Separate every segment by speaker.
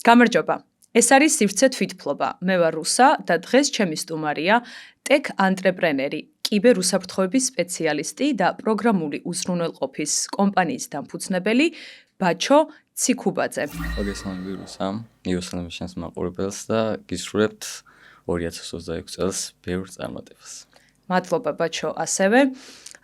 Speaker 1: გამარჯობა. ეს არის სივრცე თვითფლობა. მე ვარ რუსა და დღეს ჩემი სტუმარია ტექ ანტრეპრენერი, კიბერუსაფრთხოების სპეციალისტი და პროგრამული უზრუნველყოფის კომპანიის დამფუძნებელი ბაჩო ციქუბაძე.
Speaker 2: მოგესალმები რუსა, მივესალმებ შენს მაყურებელს და გისურვებთ 2026 წელს ბევრ წარმატებას.
Speaker 1: მადლობა ბაჩო ასევე.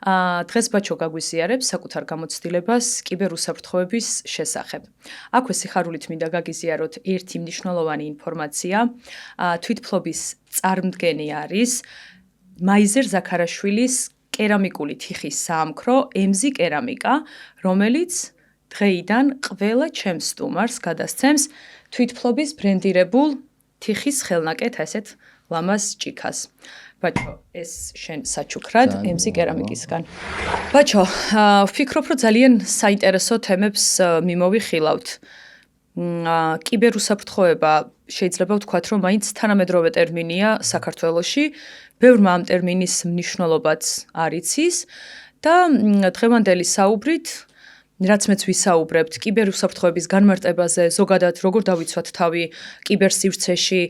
Speaker 1: დღეს ბაჩო გაგვიზიარებს საკუთარ გამოცდილებას კიბერუსაფრთხოების შესახებ. აქვე სიხარულით მინდა გაგიზიაროთ ერთი მნიშვნელოვანი ინფორმაცია. თვითფლობის წარმდგენი არის მაიზერ ზაქარაშვილის კერამიკული თიხის საამქრო ემზი კერამიკა, რომელიც დღეიდან ყველა ჩემს სტუმარს გადასცემს თვითფლობის ბრენდირებულ თიხის ხელნაკეთ ასეთ ლამაზ ჭიქას. ბაჩო, ეს შენ საჩუქრად ემზი კერამიკისგან. ბაჩო, ვფიქრობ, რომ ძალიან საინტერესო თემებს მიმოვიხილავთ. კიბერუსაფრთხოება შეიძლება ვთქვათ, რომ მაინც თანამედროვე ტერმინია საქართველოში, ბევრმა ამ ტერმინის მნიშვნელობაც არ იცის და დღევანდელი საუბრით რაც მეც ვისაუბრებთ კიბერუსაფრთხოების განმარტებაზე, ზოგადად როგორ დავიცვათ თავი კიბერსივრცეში,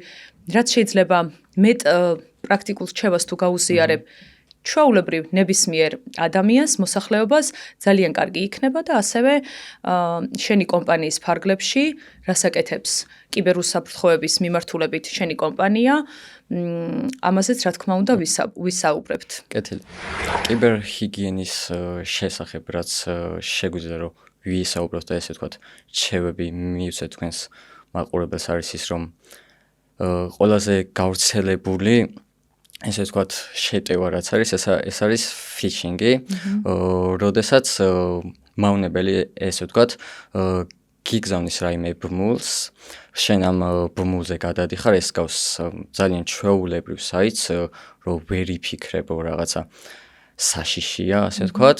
Speaker 1: რაც შეიძლება მეტ პრაქტიკულ რჩევას თუ გაუზიარებ, ჩვეულებრივ ნებისმიერ ადამიანს, მოსახლეობას ძალიან კარგი იქნება და ასევე შენი კომპანიის ფარგლებში, რასაკეთებს კიბერუსაფრთხოების მიმართულებით შენი კომპანია, ამაზეც რა თქმა უნდა ვისაუბრებთ.
Speaker 2: კეთილი. კიბერჰიგიენის შესახებ რაც შეგვიძლია რომ ვისაუბროთ და ესე ვთქვათ, რჩევები მივცეთ თქვენს მაყურებელს არის ის რომ ყველაზე გავრცელებული ესე ვთქვათ შეტევა რაც არის ეს არის ფიშინგი, როდესაც მავნებელი ესე ვთქვათ გიგზავნის რაიმე ბმულს, შენ ამ ბმულზე გადადიხარ, ეს გავს ძალიან ჩვეულებრივ საიტს, რომ ვერ იფიქრებო რაღაცა საშიშია, ასე ვთქვათ,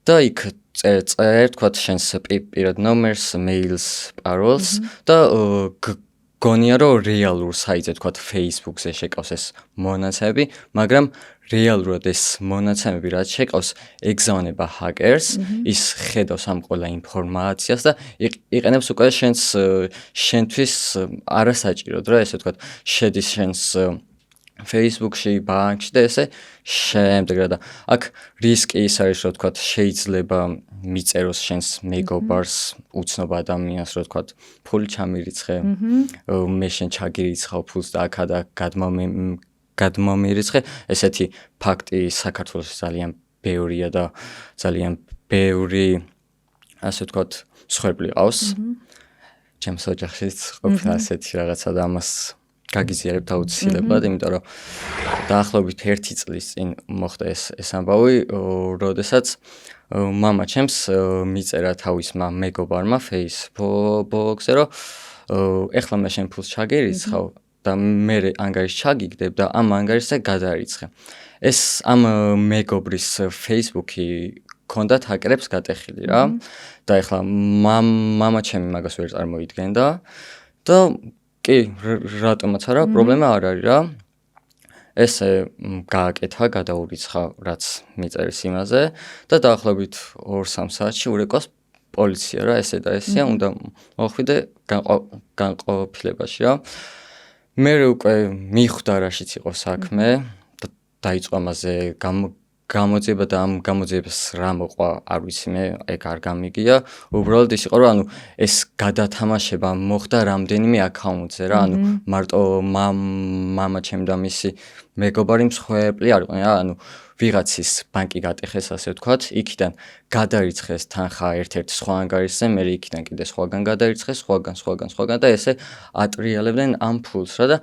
Speaker 2: და იქ წერე ვთქვათ შენს პირად ნომერს, მეილს, პაროლს და გონია რომ რეალურ საიტზე ვთქვათ Facebook-ზე შეკავს ეს მონაცემები, მაგრამ რეალურად ეს მონაცემები რაც შეკავს ეგზავნება ჰაკერს, ის ხედავს ამ ყველა ინფორმაციას და იყენებს უკვე შენთვის არასაჭიროდ რა ესე ვთქვათ, შედის შენს Facebook-ში, ბანკში და ესე შემდეგ და აქ რისკი ის არის რომ ვთქვათ შეიძლება მიწეროს შენს მეგობარს, უცნობ ადამიანს რომ ვთქვათ ფული ჩამირიცხე, მე შენ ჩაგირიცხავ ფულს და აქადა გადმომირიცხე, ესეთი ფაქტი საქართველოში ძალიან ბევრია და ძალიან ბევრი ასე ვთქვათ მსხვერპლი ყავს. ჩემს ოჯახშიც ყოფილა ასეთი რაღაცა და ამას გაგიზიარებთ აუცილებლად, იმიტომ რომ დაახლოებით 1 წლის წინ მოხდა ეს ამბავი, როდესაც მამა ჩემს მიწერა თავისმა მეგობარმა Facebook-ზე, რომ ეხლა მე შენ ფულს ჩაგერიცხავ და მე ანგარიშს ჩაგიგდებ და ამ ანგარიშზე გადარიცხე. ეს ამ მეგობრის Facebook-ი ქონდათ ჰაკერებს გატეხილი რა და ეხლა მამა ჩემი მაგას ვერ წარმოიდგენდა და კი, რატომაც არა, პრობლემა არ არის რა. ესე გააკეთა, გადაურიცხა, რაც მიწერეს იმაზე და დაახლოებით 2-3 საათში ურეკავს პოლიცია რა, ესე და ესეა, უნდა მოხვიდე განყოფილებაში რა. მე უკვე მიხვდა რაშიც იყო საქმე და დაიწყო ამაზე გამოძიება და ამ გამოძიებას რა მოყვა არ ვიცი მე, ეგ არ გამიგია. უბრალოდ ის იყო რომ ეს გადათამაშება მოხდა რამდენიმე აკაუნტზე რა, მარტო მამა ჩემი და მისი მეგობარი მსხვერპლი არ იყვნენ რა, ვიღაცის ბანკი გატეხეს ასე ვთქვათ, იქიდან გადარიცხეს თანხა ერთ-ერთ სხვა ანგარიშზე, მე იქიდან კიდე სხვაგან გადარიცხეს, სხვაგან და ესე ატრიალებდნენ ამ ფულს რა და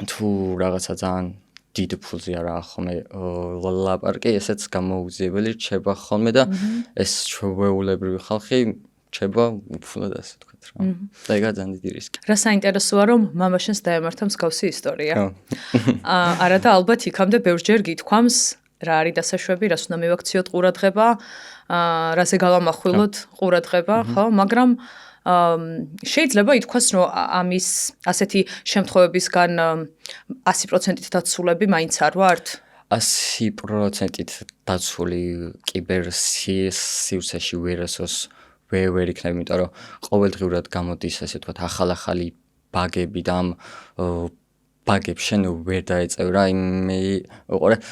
Speaker 2: თუ რაღაცა ძალიან დიდ ფულზე არა ხოლმე ლაპარაკი, ესეც გამოუძიებელი რჩება ხოლმე და ეს ჩვეულებრივი ხალხი რჩება უფულად ასე ვთქვათ რა. და ეგა ძალიან დიდი რისკი.
Speaker 1: რა საინტერესოა რომ მამა შენს დაემართა მსგავსი ისტორია. არა და ალბათ იქამდე ბევრჯერ გითქვამს რა არის დასაშვები, რას უნდა მივაქციოთ ყურადღება, რაზე გავამახვილოთ ყურადღება, ხო, მაგრამ შეიძლება ითქვას, რომ ამის ასეთი შემთხვევებისგან 100%-ით დაცულები მაინც არ ვართ?
Speaker 2: 100%-ით დაცული კიბერსივრცეში ვირუსოს ვერ იქნება, იმიტომ რომ ყოველდღიურად გამოდის ასე ვთქვათ ახალ-ახალი ბაგები და ამ ბაგებს შენ ვერ დაეწევ რა ოღონდ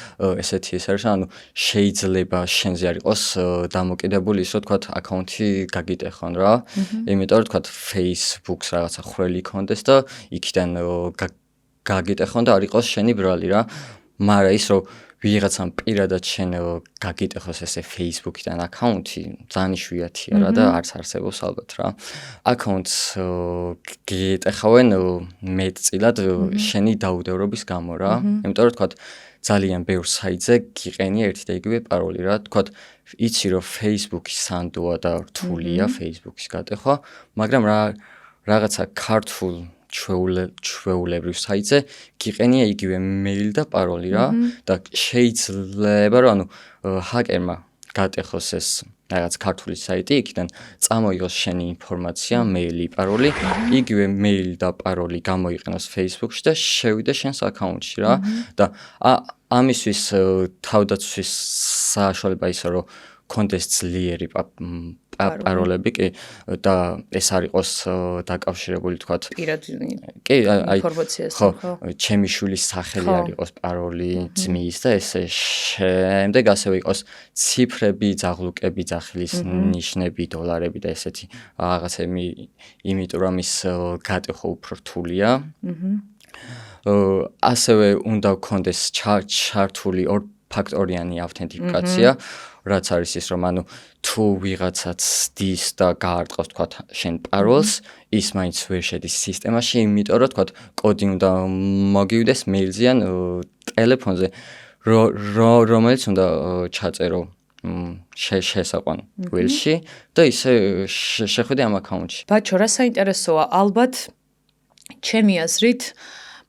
Speaker 2: ესეთი ეს არის ანუ შეიძლება შენზე არ იყოს დამოკიდებული ის რომ ვთქვათ აკაუნთი გაგიტეხონ რა იმიტომ რომ ვთქვათ Facebook-ს რაღაცა ხრელი ქონდეს და იქიდან გაგიტეხონ და არ იყოს შენი ბრალი რა მაგრამ ის რომ ვიღაცამ პირადად შენ გაგიტეხოს ესე Facebook-იდან აკაუნთი ძალიან იშვიათია რა და არც არსებობს ალბათ რა აკაუნტს გიტეხავენ მეტწილად შენი დაუდევრობის გამო რა იმიტომ რომ ვთქვათ ძალიან ბევრ საიტზე გიყენია ერთი და იგივე პაროლი რა ვთქვათ იცი რომ Facebook-ის სანდოა და რთულია Facebook-ის გატეხვა მაგრამ რაღაცა ქართულ ჩვეულებრივ საიტზე გიყენია იგივე მეილი და პაროლი რა და შეიძლება რომ ანუ ჰაკერმა გატეხოს ეს რაღაც ქართული საიტი იქიდან წამოიღოს შენი ინფორმაცია მეილი პაროლი იგივე მეილი და პაროლი გამოიყენოს Facebook-ში და შევიდა შენს აკაუნტში რა და ამისთვის თავდაცვის საშუალება ისო რომ კონდეს ძლიერი პაროლები კი და ეს არ იყოს დაკავშირებული თქვათ
Speaker 1: პირადი
Speaker 2: კი აი
Speaker 1: ინფორმაციასთან ხო
Speaker 2: ჩემი შვილის სახელი არ იყოს პაროლი ძმის და ესე შემდეგ ასევე იყოს ციფრები ძაღლუკები ძახილის ნიშნები დოლარები და ესეთი რაღაცები იმიტომ რომ ის გატეხვა უფრო რთულია ასევე უნდა გქონდეს ჩართული ფაქტორიანი ავთენტიფიკაცია რაც არის ის რომ ანუ თუ ვიღაცა ცდის და გაარტყავს თქვათ შენ პაროლს ის მაინც ვერ შედის სისტემაში იმიტომ რომ თქვათ კოდი უნდა მოგივდეს მეილზე ან ტელეფონზე რომელიც უნდა ჩაწერო შესაყვან გველში და ისე შეხვიდე ამ აკაუნტში
Speaker 1: ბაჩო რა საინტერესოა ალბათ ჩემი აზრით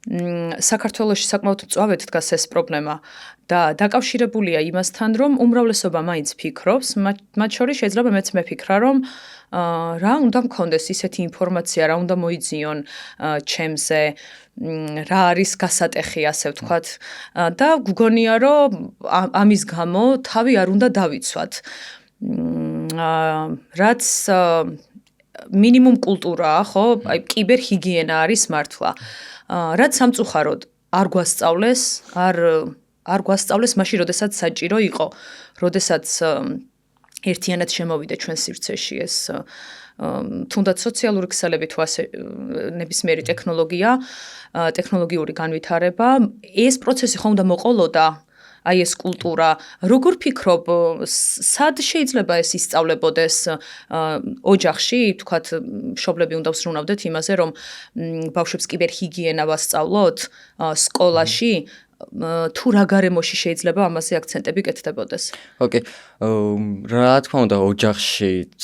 Speaker 1: საქართველოში საკმაოდ მწვავედ დგას ეს პრობლემა და დაკავშირებულია იმასთან, რომ უმრავლესობა მაინც ფიქრობს, მათ შორის შეიძლება მეც მეფიქრა, რომ რა უნდა მქონდეს ისეთი ინფორმაცია, რა უნდა მოიძიონ ჩემზე, რა არის გასატეხი, ასე ვთქვათ, და გგონია, რომ ამის გამო თავი არ უნდა დავიცვათ. რაც მინიმუმ კულტურაა, ხო? აი კიბერჰიგიენა არის მართლა. რაც სამწუხაროდ არ გვასწავლეს, არ გვასწავლეს მაშინ, როდესაც საჭირო იყო, როდესაც ერთიანად შემოვიდა ჩვენ სივრცეში ეს თუნდაც სოციალური ქსელები თუ ასე ნებისმიერი ტექნოლოგია, ტექნოლოგიური განვითარება, ეს პროცესი ხო უნდა მოყოლოდა აი ეს კულტურა, როგორ ფიქრობ, სად შეიძლება ეს ისწავლებოდეს ოჯახში, თქვათ, მშობლები უნდა ვსრულავდეთ იმაზე, რომ ბავშვებს კიბერჰიგიენა ვასწავლოთ სკოლაში, თუ რა გარემოში შეიძლება ამაზე აქცენტები კეთდებოდეს?
Speaker 2: ოკეი, რა თქმა უნდა, ოჯახშიც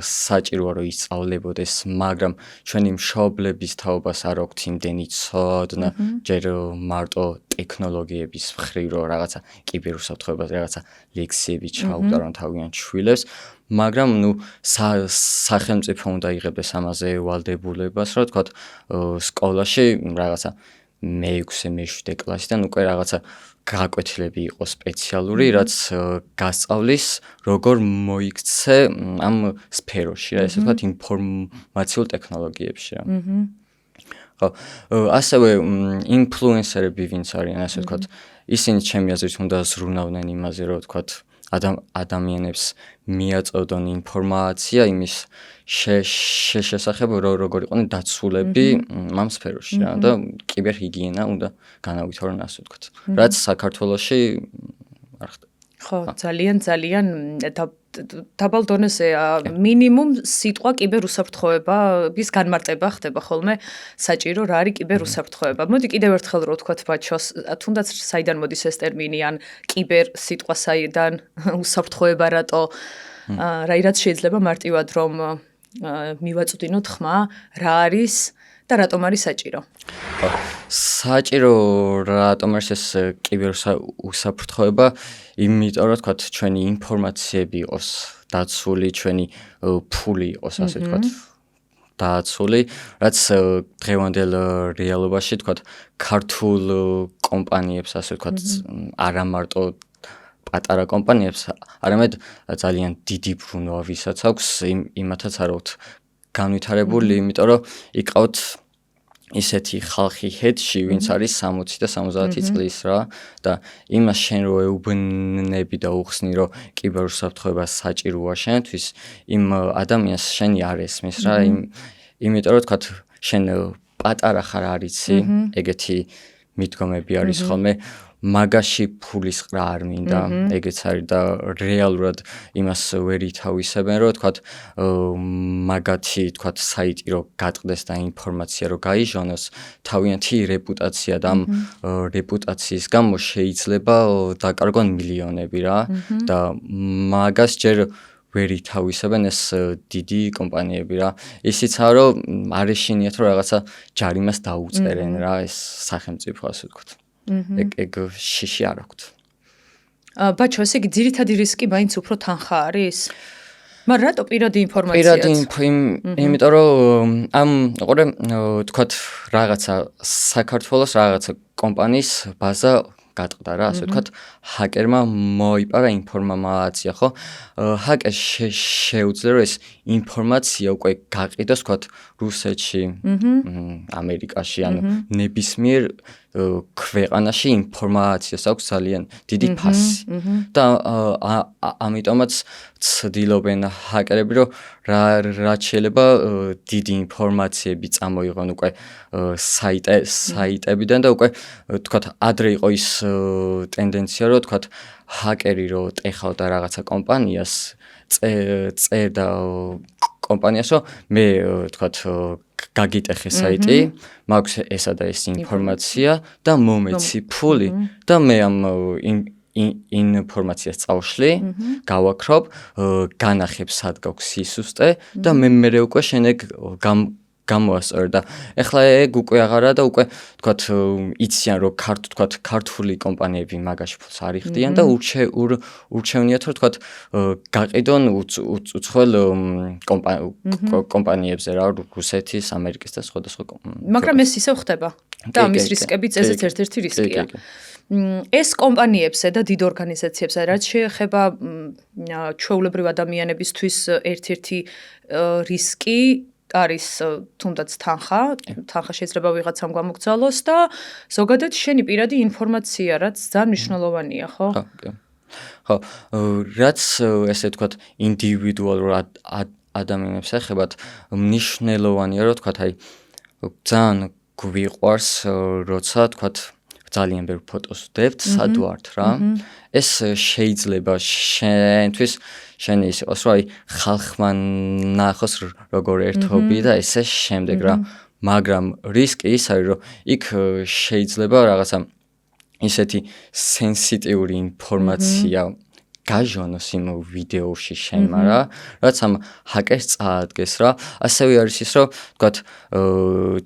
Speaker 2: საჭიროა რომ ისწავლებოდეს, მაგრამ ჩვენი მშობლების თაობას არ აქვთ იმდენი ცოდნა, ჯერ მარტო ტექნოლოგიების მხრივ რომ რაღაცა კიბერუსაფრთხოებაზე რაღაცა ლექსიები ჩაუტარონ თავიანთ შვილებს, მაგრამ ნუ სახელმწიფო უნდა იღებდეს ამაზე ვალდებულებას, რა თქვათ, სკოლაში რაღაცა მე-6-მე-7 კლასიდან უკვე რაღაცა გაკვეთილები იყო სპეციალური, რაც გასწავლის, როგორ მოიქცე ამ სფეროში, რა ესე ვთქვათ, ინფორმაციულ ტექნოლოგიებში რა. ხო, ასევე ინფლუენსერები ვინც არიან, ასე ვთქვათ, ისინი ჩემი აზრით უნდა ზრუნავდნენ იმაზე, რომ ვთქვათ, ადამიანებს მიაწოდონ ინფორმაცია იმის შესახებ, როგორ იყვნენ დაცულები ამ სფეროში რა და კიბერჰიგიენა უნდა განავითარონ, ასე ვთქვათ. რაც საქართველოში არ ხდება.
Speaker 1: ხო, ძალიან დაბალ დონეზე მინიმუმ სიტყვა კიბერუსაფრთხოების განმარტება ხდება ხოლმე საჭირო რა არის კიბერუსაფრთხოება. მოდი კიდევ ერთხელ რო ვთქვათ ბაჩოს, თუნდაც საიდან მოდის ეს ტერმინი ან კიბერ სიტყვა საიდან უსაფრთხოება რატო რაც შეიძლება მარტივად რომ მივაწვდინოთ ხმა რა არის და რატომ არის საჭირო?
Speaker 2: საჭირო რატომ არის ეს კიბერუსაფრთხოება? იმიტომ რომ თქვათ ჩვენი ინფორმაციები იყოს დაცული, ჩვენი ფული იყოს ასე ვთქვათ დაცული, რაც დღევანდელ რეალობაში თქვათ ქართულ კომპანიებს ასე ვთქვათ არა მარტო პატარა კომპანიებს, არამედ ძალიან დიდი ბრუნვა ვისაც აქვს, იმათაც არ აქვთ განვითარებული, იმიტომ რომ იყავთ ისეთი ხალხი ჰედში, ვინც არის 60 და 70 წლის რა და იმას შენ რო ეუბნები და უხსნი, რომ კიბერუსაფრთხოება საჭიროა შენთვის, იმ ადამიანს შენი არ ესმის რა, იმიტომ რომ თქვათ შენ პატარა ხარ არ იცი, ეგეთი მიდგომები არის ხოლმე, მაგაში ფულის ყრა არ მინდა, ეგეც არის და რეალურად იმას ვერ ითავისებენ, რომ თქვათ მაგათი თქვათ საიტი რო გატყდეს და ინფორმაცია რო გაიჟონოს, თავიანთი რეპუტაცია და ამ რეპუტაციის გამო შეიძლება დაკარგონ მილიონები რა და მაგას ჯერ ვერ ითავისებენ ეს დიდი კომპანიები რა. ისიცაა რომ არ ეშინიათ რომ რაღაცა ჯარიმას დაუწერენ რა ეს სახელმწიფო ასე ვთქვათ. ეგ შიში არ აქვთ.
Speaker 1: ბაჩო, ესე იგი ძირითადი რისკი მაინც უფრო თანხა არის? მაგრამ რატო პირადი ინფორმაციაც?
Speaker 2: იმიტომ რომ ამ ყურე თქვათ რაღაცა საქართველოს რაღაცა კომპანიის ბაზა გატყდა რა, ასე ვთქვათ, ჰაკერმა მოიპარა ინფორმაცია, ხო? ჰაკერს შეუძლია რომ ეს ინფორმაცია უკვე გაყიდოს, ვთქვათ, რუსეთში, ამერიკაში, ანუ ნებისმიერ ქვეყანაში ინფორმაციას აქვს ძალიან დიდი ფასი. და ამიტომაც ცდილობენ ჰაკერები, რომ რაც შეიძლება დიდი ინფორმაციები წამოიღონ უკვე საიტებიდან და უკვე თქვათ ადრე იყო ის ტენდენცია, რომ თქვათ ჰაკერი რო ტეხავდა რაღაცა კომპანიას, წერდა კომპანიას, რომ მე თქვათ გაგიტეხე საიტი, მაქვს ესა და ეს ინფორმაცია და მომეცი ფული და მე ამ ინფორმაციას წავშლი, გავაქრობ, განახებ სად გაქვს სისუსტე და მე უკვე შენ ეგ გამოასწორე და ეხლა ეგ უკვე აღარა და უკვე თქვათ იციან რომ თქვათ ქართული კომპანიები მაგაში ფულს არ იხდიან და ურჩევნიათ რომ თქვათ გაყიდონ უცხოელ კომპანიებზე რა რუსეთის, ამერიკის და სხვადასხვა
Speaker 1: მაგრამ ეს ისევ ხდება და ამის რისკებიც ესეც ერთ-ერთი რისკია. ეს კომპანიებზე და დიდ ორგანიზაციებზე რაც შეეხება ჩვეულებრივ ადამიანებისთვის ერთ-ერთი რისკი არის თუნდაც თანხა შეიძლება ვიღაცამ გამოგცალოს და ზოგადად შენი პირადი ინფორმაცია, რაც ძალიან მნიშვნელოვანია, ხო?
Speaker 2: ხო, რაც ესე ვთქვათ ინდივიდუალურ ადამიანებს ეხებათ, მნიშვნელოვანია რომ ვთქვათ აი ძალიან გვიყვარს როცა ვთქვათ ძალიან ბევრ ფოტოს ვდებთ, სად ვართ რა. ეს შეიძლება შენთვის შენი ის იყოს, რომ აი ხალხმა ნახოს როგორ ერთობი და ესე შემდეგ რა. მაგრამ რისკი ის არის, რომ იქ შეიძლება რაღაცა ისეთი სენსიტიური ინფორმაცია გაჟონოს იმ ვიდეოში შენმა რა, რაც ამ ჰაკერს წაადგეს რა. ასევე არის ის, რომ ვთქვათ,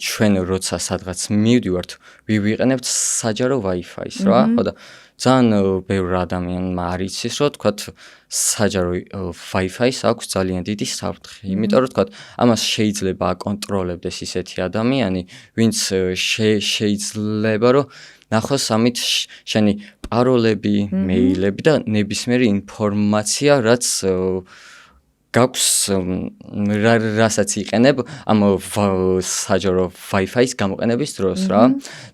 Speaker 2: ჩვენ როცა სადღაც მივდივართ, ვიყენებთ საჯარო Wi-Fi-ს რა, ხო და ძალიან ბევრ ადამიანმა არ იცის, რომ ვთქვათ, საჯარო Wi-Fi-ს აქვს ძალიან დიდი საფრთხე. იმიტომ რომ ვთქვათ, ამას შეიძლება აკონტროლებდეს ისეთი ადამიანი, ვინც შეიძლება რომ ნახოს ამით შენი პაროლები, მეილები და ნებისმიერი ინფორმაცია, რაც გაქვს, რასაც იყენებ ამ საჯარო Wi-Fi-ს გამოყენების დროს რა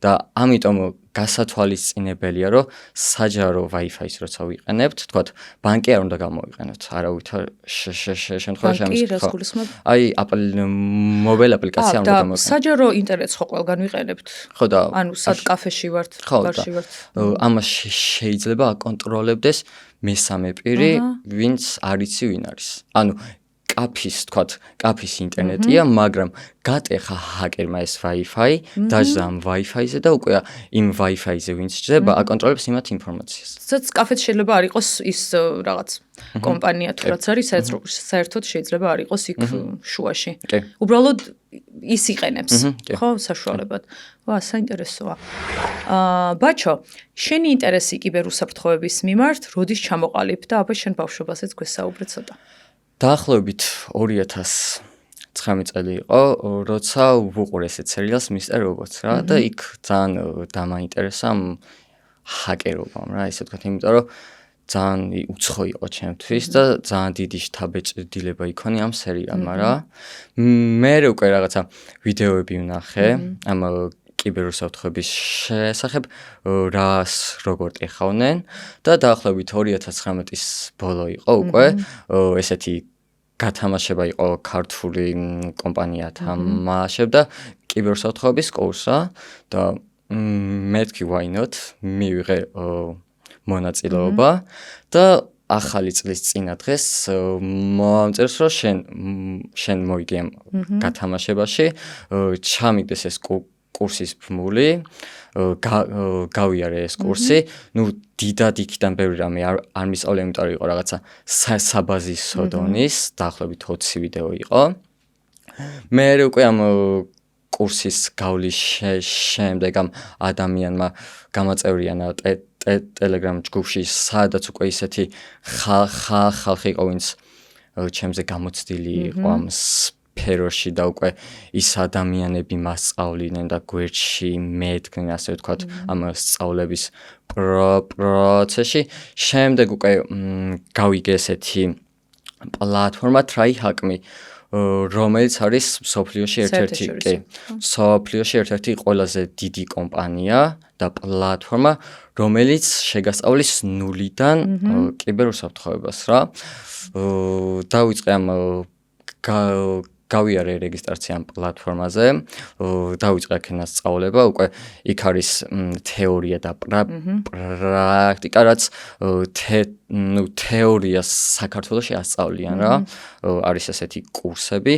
Speaker 2: და ამიტომ გასათვალისწინებელია, რომ საჯარო Wi-Fi-ს როცა ვიყენებთ, თქვათ, ბანკი არ უნდა გამოვიყენოთ, არავითარ შემთხვევაში აი მობილ აპლიკაცია არ უნდა გამოვიყენოთ.
Speaker 1: საჯარო ინტერნეტს ხო ყველგან ვიყენებთ?
Speaker 2: ხო და
Speaker 1: ანუ სად კაფეში ვართ, ბარში ვართ.
Speaker 2: ამას შეიძლება აკონტროლებდეს მესამე პირი, ვინც არ იცი ვინ არის. ანუ კაფის ინტერნეტია, მაგრამ გატეხა ჰაკერმა ეს Wi-Fi, დაჟდა ამ Wi-Fi-ზე და უკვე იმ Wi-Fi-ზე ვინც ჭრება, აკონტროლებს იმათ ინფორმაციას.
Speaker 1: სადაც კაფეც შეიძლება არ იყოს ის რაღაც კომპანია თუ რაც არის, საერთოდ შეიძლება არ იყოს იქ შუაში. უბრალოდ ის იყენებს, ხო, საშუალებად. ვა, საინტერესოა. ბაჩო, შენი ინტერესი კიბერუსაფრთხოების მიმართ როდის ჩამოყალიბდა და აბა შენ ბავშვობასაც გვესაუბრე ცოტა.
Speaker 2: დაახლოებით 2019 წელი იყო, როცა ვუყურე ესეთ სერიალს Mr. Robots რა და იქ ძალიან დამაინტერესა ამ ჰაკერობამ რა, ესე ვთქვათ, იმიტომ რომ ძალიან უცხო იყო ჩემთვის და ძალიან დიდი შთაბეჭდილება იქონია ამ სერიალმა რა. მე უკვე რაღაცა ვიდეოები ვნახე ამ კიბერუსაფრთხოების შესახებ, რას როგორ ტეხავდნენ და დაახლოებით 2019-ის ბოლო იყო უკვე ესეთი გათამაშება იყო ქართული კომპანია თამაშობდა კიბერუსაფრთხოების კურსს და მე თქვი why not მივიღე მონაწილეობა და ახალი წლის წინა დღეს მომწერს რომ შენ მოიგე ამ გათამაშებაში ჩამიგდეს ეს კურსის ბმული გავიარე ეს კურსი ნუ დიდად იქიდან ბევრი რამე არ მისწავლე იმიტომ რომ იყო რაღაცა საბაზისო დონის დაახლოებით 20 ვიდეო იყო მე უკვე ამ კურსის გავლის შემდეგ ამ ადამიანმა გამაწევრიანა Telegram ჯგუფში სადაც უკვე ისეთი ხალხი იყო ვინც ჩემზე გამოცდილი იყო ამ სფეროში და უკვე ის ადამიანები მასწავლიდნენ და გვერდში მედგნენ ასე ვთქვათ ამ სწავლების პროცესში შემდეგ უკვე გავიგე ესეთი პლატფორმა TryHack.me რომელიც არის სოფლიოში ერთ-ერთი ყველაზე დიდი კომპანია და პლატფორმა რომელიც შეგასწავლის ნულიდან კიბერუსაფრთხოებას რა დავიწყე ამ გავიარე რეგისტრაცია ამ პლატფორმაზე დავიწყე აქედან სწავლება უკვე იქ არის თეორია და პრაქტიკა რაც თეორიას საქართველოში ასწავლიან რა არის ესეთი კურსები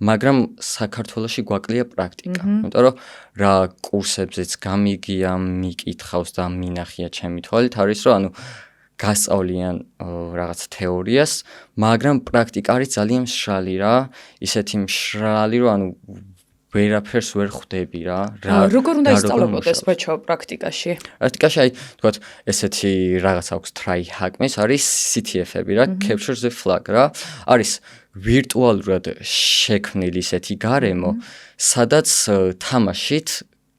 Speaker 2: მაგრამ საქართველოში გვაკლია პრაქტიკა იმიტომ რომ რა კურსებზეც გამიგია მიკითხავს და მინახია ჩემი თვალით არის რომ ანუ გასწავლიან რაღაც თეორიას, მაგრამ პრაქტიკა არის ძალიან მშრალი რა, ისეთი მშრალი რომ ანუ ვერაფერს ვერ ხვდები რა.
Speaker 1: როგორ უნდა ისწავლებოდეს ბაჩო პრაქტიკაში?
Speaker 2: პრაქტიკაში აი თქვათ ესეთი რაღაც აქვს TryHack.me-ს არის CTF-ები რა, Capture the Flag რა. არის ვირტუალურად შექმნილი ისეთი გარემო, სადაც თამაშით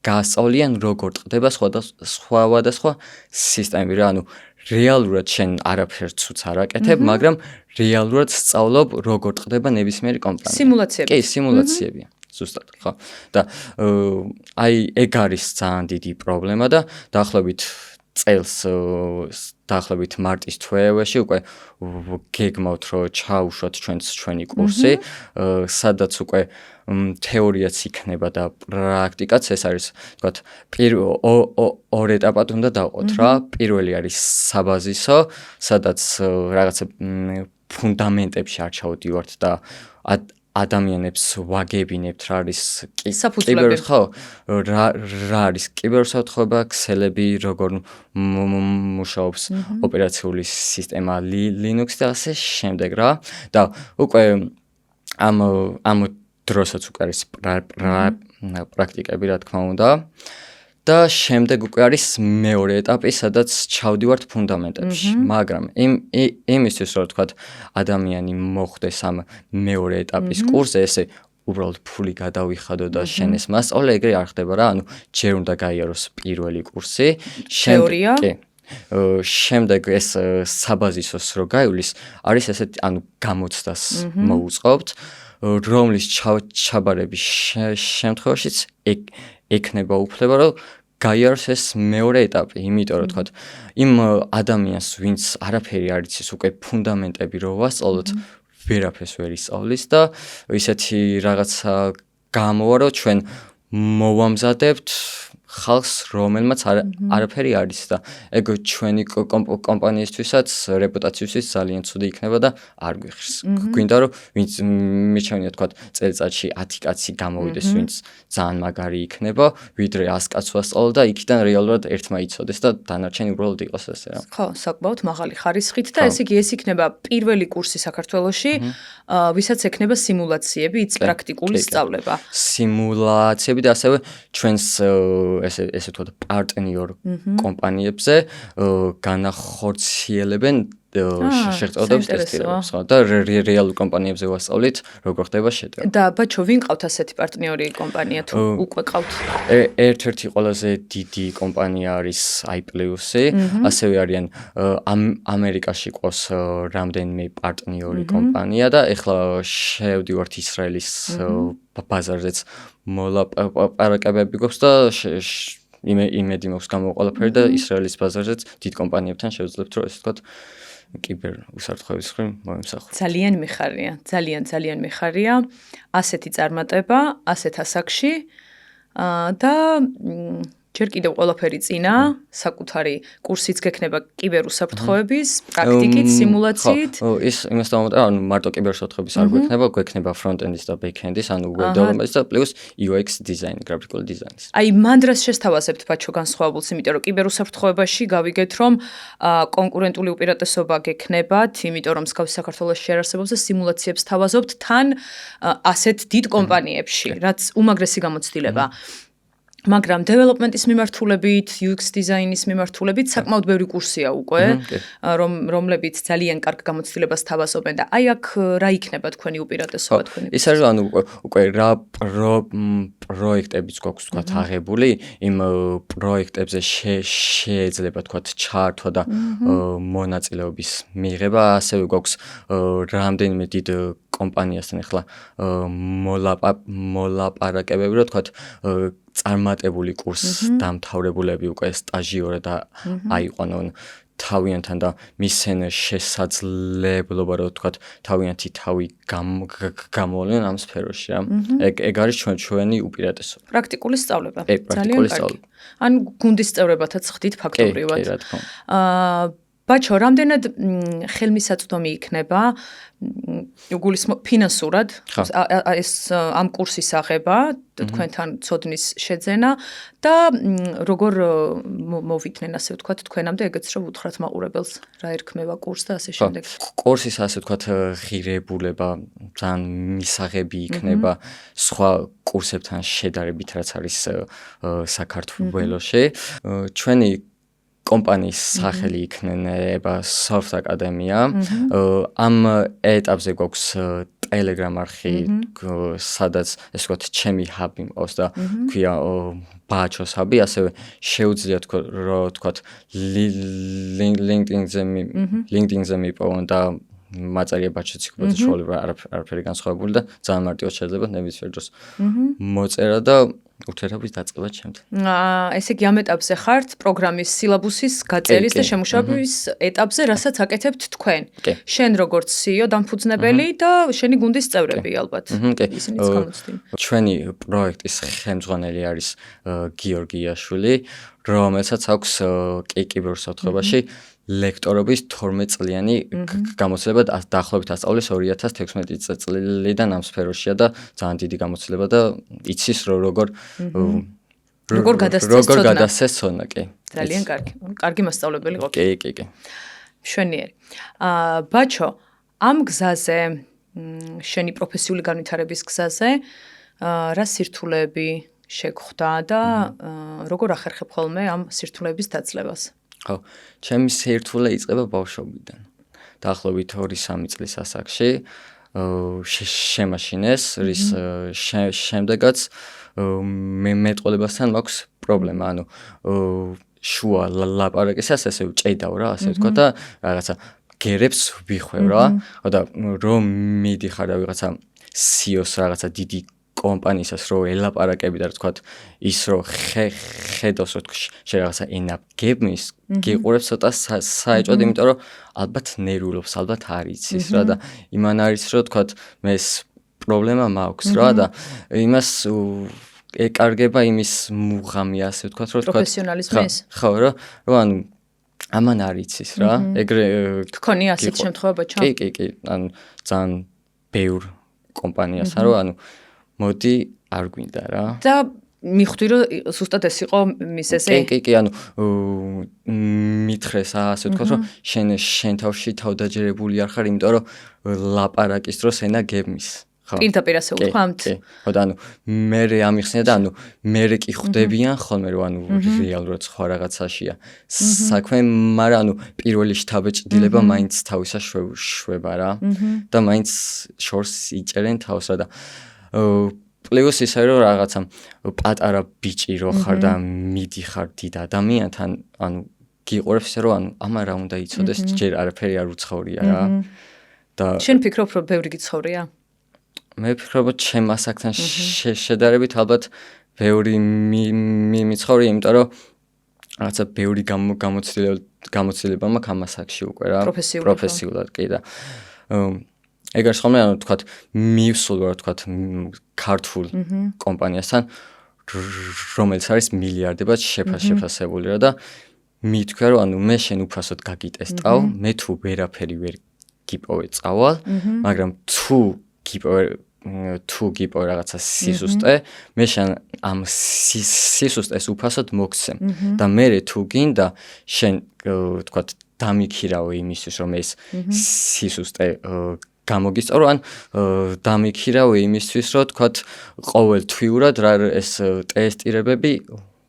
Speaker 2: გასწავლიან როგორ ტყდება სხვადასხვა სისტემები რა, ანუ რეალურად შენ არაფერს უც არ აკეთებ, მაგრამ რეალურად სწავლობ როგორ ტყდება ნებისმიერი კომპანია.
Speaker 1: სიმულაციები.
Speaker 2: კი, სიმულაციებია. ზუსტად, ხო. და აი ეგ არის ძალიან დიდი პრობლემა და დაახლოებით წელს დაახლოებით მარტის თვეში უკვე გეგმავთ რომ ჩაუშვათ ჩვენი კურსი, სადაც უკვე თეორიაც იქნება და პრაქტიკაც ეს არის, თქვათ, ორ ეტაპად უნდა დავყოთ რა. პირველი არის საბაზისო, სადაც რაღაცა ფუნდამენტებში არ ჩავდივართ და ადამიანებს ვაგებინებთ რა არის კიბერ ხო რა არის კიბერუსაფრთხოება ქსელები როგორ მუშაობს ოპერაციული სისტემა Linux და ასე შემდეგ რა და უკვე ამ დროსაც უკვე არის პრაქტიკები რა თქმა უნდა და შემდეგ უკვე არის მეორე ეტაპი, სადაც ჩავდივართ ფუნდამენტებში, მაგრამ იმისთვის რომ თქვათ ადამიანი მოხვდეს ამ მეორე ეტაპის კურსზე, ესე უბრალოდ ფული გადავიხადო და შენ ეს მასწავლე, ეგრე არ ხდება რა, ანუ ჯერ უნდა გაიაროს პირველი კურსი, შემდეგ ეს საბაზისოს რო გაივლის, არის ესეთი, ანუ გამოცდას მოუწყობთ, რომლის ჩაბარების შემთხვევაშიც ექნება უფლება რომ გაიაროს ეს მეორე ეტაპი, იმიტომ რომ თქვათ იმ ადამიანს, ვინც არაფერი არ იცის, უკვე ფუნდამენტები რო ვასწავლოთ, ვერაფერს ვერ ისწავლის და ისეთი რაღაცა გამოვა, რომ ჩვენ მოვამზადებთ ხალხს, რომელმაც არაფერი არ იცის და ეგ ჩვენი კომპანიისთვისაც, რეპუტაციისთვის ძალიან ცუდი იქნება და არ გვიხსს. გვინდა რომ ვინც მიჩვენია თქვათ წელიწადში 10 კაცი გამოვიდეს, ვინც ძალიან მაგარი იქნება, ვიდრე 100 კაცს ვასწავლო და იქიდან რეალურად ერთმა იცოდეს და დანარჩენი უბრალოდ იყოს ესე რა.
Speaker 1: ხო, საკმაოდ მაღალი ხარისხით და ესე იგი ეს იქნება პირველი კურსი საქართველოში, ვისაც ექნება სიმულაციები, იც პრაქტიკული სწავლება.
Speaker 2: სიმულაციები და ასევე ჩვენს ესე ვთქვათ პარტნიორ კომპანიებზე განახორციელებენ შეღწევდებს ტესტირებას, ხო და რეალურ კომპანიებზე ვასწავლით, როგორ ხდება შეტევა.
Speaker 1: და ბაჩო, ვინ ყავთ ასეთი პარტნიორი კომპანია თუ უკვე ყავთ?
Speaker 2: ერთ-ერთი ყველაზე დიდი კომპანია არის iPlus-ი, ასევე არიან ამერიკაში ყავს რამდენიმე პარტნიორი კომპანია და ეხლა შევდივართ ისრაელის ბაზარზეც მოლაპარაკებები გვაქვს და იმედი მაქვს გამოვყოლაფერი და ისრაელის ბაზარზეც დიდ კომპანიებთან შევძლებთ რომ ესე ვთქვათ კიბერ უსაფრთხოების მხრივ მომსახურებთ.
Speaker 1: ძალიან მიხარია ასეთი წარმატება, ასეთ ასაკში და ჯერ კიდევ ყველაფერი წინა, საკუთარი კურსიც გექნება კიბერუსაფრთხოების, პრაქტიკით, სიმულაციით.
Speaker 2: ხო, ის იმას დავამატებ, ანუ მარტო კიბერუსაფრთხოების არ გვექნება, გვექნება front-end-ის და back-end-ის, ანუ web development-ის და plus UX design, graphical design-ის.
Speaker 1: აი, მან დრას შესთავაზებთ ბაჩო განსხვავებულს, იმიტომ რომ კიბერუსაფრთხოებაში გავიგეთ, რომ კონკურენტული უპირატესობა გექნებათ, იმიტომ რომ მსგავსი საქართველოში არ არსებობს და სიმულაციებს თავაზობთ თან ასეთ დიდ კომპანიებში, რაც უმაგრესი გამოცდილება. მაგრამ development-ის მიმართულებით, UX design-ის მიმართულებით საკმაოდ ბევრი კურსია უკვე, რომლებიც ძალიან კარგ გამოცდილებას თავაზობენ და აი აქ რა იქნება თქვენი უპირატესობა თქვენი?
Speaker 2: ის არის ანუ უკვე რა პროექტებიც გვაქვს თქვათ აღებული, იმ პროექტებზე შეიძლება თქვათ ჩართვა და მონაწილეობის მიღება, ასევე გვაქვს რამდენიმე დიდ კომპანიასთან ახლა მოლაპარაკებები, რომ თქვათ წარმატებული კურს დამთავრებულები უკვე სტაჟიორად და აიყვანონ თავიანთან და მისცენ შესაძლებლობა რომ თქვათ თავიანთი თავი გამოვლენ ამ სფეროში რა. ეგ არის ჩვენი უპირატესობა.
Speaker 1: პრაქტიკული სწავლება.
Speaker 2: ძალიან კარგი.
Speaker 1: ან გუნდის წევრებათაც ხდით ფაქტობრივად.
Speaker 2: კი, რა თქმა უნდა.
Speaker 1: ბაჩო, რამდენად ხელმისაწვდომი იქნება უგულისხმობ ფინანსურად ეს ამ კურსის აღება, თქვენთან ცოდნის შეძენა და როგორ მოვიდნენ ასე ვთქვათ თქვენამდე, ეგეც რომ უთხრათ მაყურებელს, რა ერქმევა კურს და ასე შემდეგ.
Speaker 2: კურსის ასე ვთქვათ ღირებულება ძალიან მისაღები იქნება სხვა კურსებთან შედარებით, რაც არის საქართველოში. ჩვენი კომპანიის სახელი იქნება Soft Academia. ამ ეტაპზე გვაქვს Telegram არხი, სადაც ესე ვთქვათ ჩემი ჰაბი მყავს და ქვია ბაჩოს ჰაბი, ასევე შეუძლია რომ ვთქვათ LinkedIn-ზე მიპოვონ და მაწერია ბაჩო ციკლებათა შუალება არაფერი განსხვავებული და ძალიან მარტივად შეიძლება ნებისმიერ დროს მოწერა და ურთიერთობის დაწყება ჩემთან.
Speaker 1: ესე იგი ამ ეტაპზე ხართ პროგრამის სილაბუსის გაწერის და შემუშავების ეტაპზე, რასაც აკეთებთ თქვენ. შენ როგორც CEO დამფუძნებელი და შენი გუნდის წევრები ალბათ. ისინიც გამოცდილ.
Speaker 2: ჩვენი პროექტის ხელმძღვანელი არის გიორგი იაშვილი, რომელსაც აქვს კიბერუსაფრთხოებაში ლექტორობის 12 წლიანი გამოცდილება დაახლოებით ასწავლის 2016 წლიდან ამ სფეროშია და ძალიან დიდი გამოცდილება და იცის როგორ გადასცეს ცოდნა, კი.
Speaker 1: ძალიან კარგი. კარგი მასწავლებელი ყოფილი.
Speaker 2: კი.
Speaker 1: მშვენიერი. ბაჩო, ამ გზაზე, შენი პროფესიული განვითარების გზაზე, რა სირთულეები შეგხვდა და როგორ ახერხებ ხოლმე ამ სირთულეების დაძლევას?
Speaker 2: ხო, ჩემი სირთულე იწყება ბავშვობიდან. დაახლოებით 2-3 წლის ასაკში შემაშინეს, რის შემდეგაც მეტყოლებასთან მაქვს პრობლემა, ანუ შუა ლაპარაკისას ესე ვჭედავ რა, ასე ვთქვა და რაღაცა გერებს ვიხვევ რა, და რომ მიდიხარ და ვიღაცა CEO-ს რაღაცა დიდი კომპანიისას რო ელაპარაკები და თქვათ ის რო ხედავს რო შე რაღაცა ენა გებმის გიყურებს ცოტა საეჭვად, იმიტომ რომ ალბათ ნერვულობს, ალბათ არ იცის რა და იმან არის რო თქვათ მე ეს პრობლემა მაქვს რა და იმას ეკარგება იმის მუღამი ასე ვთქვათ რო თქვათ
Speaker 1: პროფესიონალიზმის
Speaker 2: ხო რა ანუ ამან არ იცის რა ეგრე
Speaker 1: გქონია ასეთ შემთხვევა ბაჩო?
Speaker 2: კი ანუ ძალიან ბევრ კომპანიასთან რო ანუ მოდი არ გვინდა რა.
Speaker 1: და მიხვდი რომ ზუსტად ეს იყო მისესე?
Speaker 2: კი, ანუ მითხრეს ასე ვთქვათ რომ შენ თავში თავდაჯერებული არ ხარ, იმიტომ რომ ლაპარაკის დროს ენა გებმის.
Speaker 1: პირდაპირ ასე ვთქვამთ.
Speaker 2: კი. ხოდა ანუ მე ამიხსენე და ანუ მე კი ხვდებიან ხოლმე რომ ანუ რეალურად სხვა რაღაცაშია საქმე, მაგრამ ანუ პირველი შთაბეჭდილება მაინც თავისა შვება რა და მაინც შორს იჭერენ თავს რა და პლუს ისე რომ რაღაცა პატარა ბიჭი რო ხარ და მიდიხარ დიდ ადამიანთან, ანუ გიყურებს ისე რომ ანუ ამა რა უნდა იცოდეს, ჯერ არაფერი არ უცხოვრია რა. და
Speaker 1: შენ ფიქრობ რომ ბევრი გიცხოვრია?
Speaker 2: მე ვფიქრობ რომ ჩემ ასაკთან შედარებით ალბათ ბევრი მიცხოვრია, იმიტომ რომ რაღაცა ბევრი გამოცდილება მაქვს ამ ასაკში უკვე რა, პროფესიულად კი და ეგ არის ხოლმე ანუ თქვათ მივსულ რა თქვათ ქართულ კომპანიასთან რომელიც არის მილიარდებად შეფასებული რა და მითქვა რომ ანუ მე შენ უფასოდ გაგიტესტავ, მე თუ ვერაფერი ვერ გიპოვე წავალ, მაგრამ თუ გიპოვე რაღაცა სისუსტე, მე შენ ამ სისუსტეს უფასოდ მოგცემ და მე თუ გინდა შენ თქვათ დამიქირავე იმისთვის რომ ეს სისუსტე გამოგისწავრო ან დამიქირავე იმისთვის რომ თქვათ ყოველთვიურად რა ეს ტესტირებები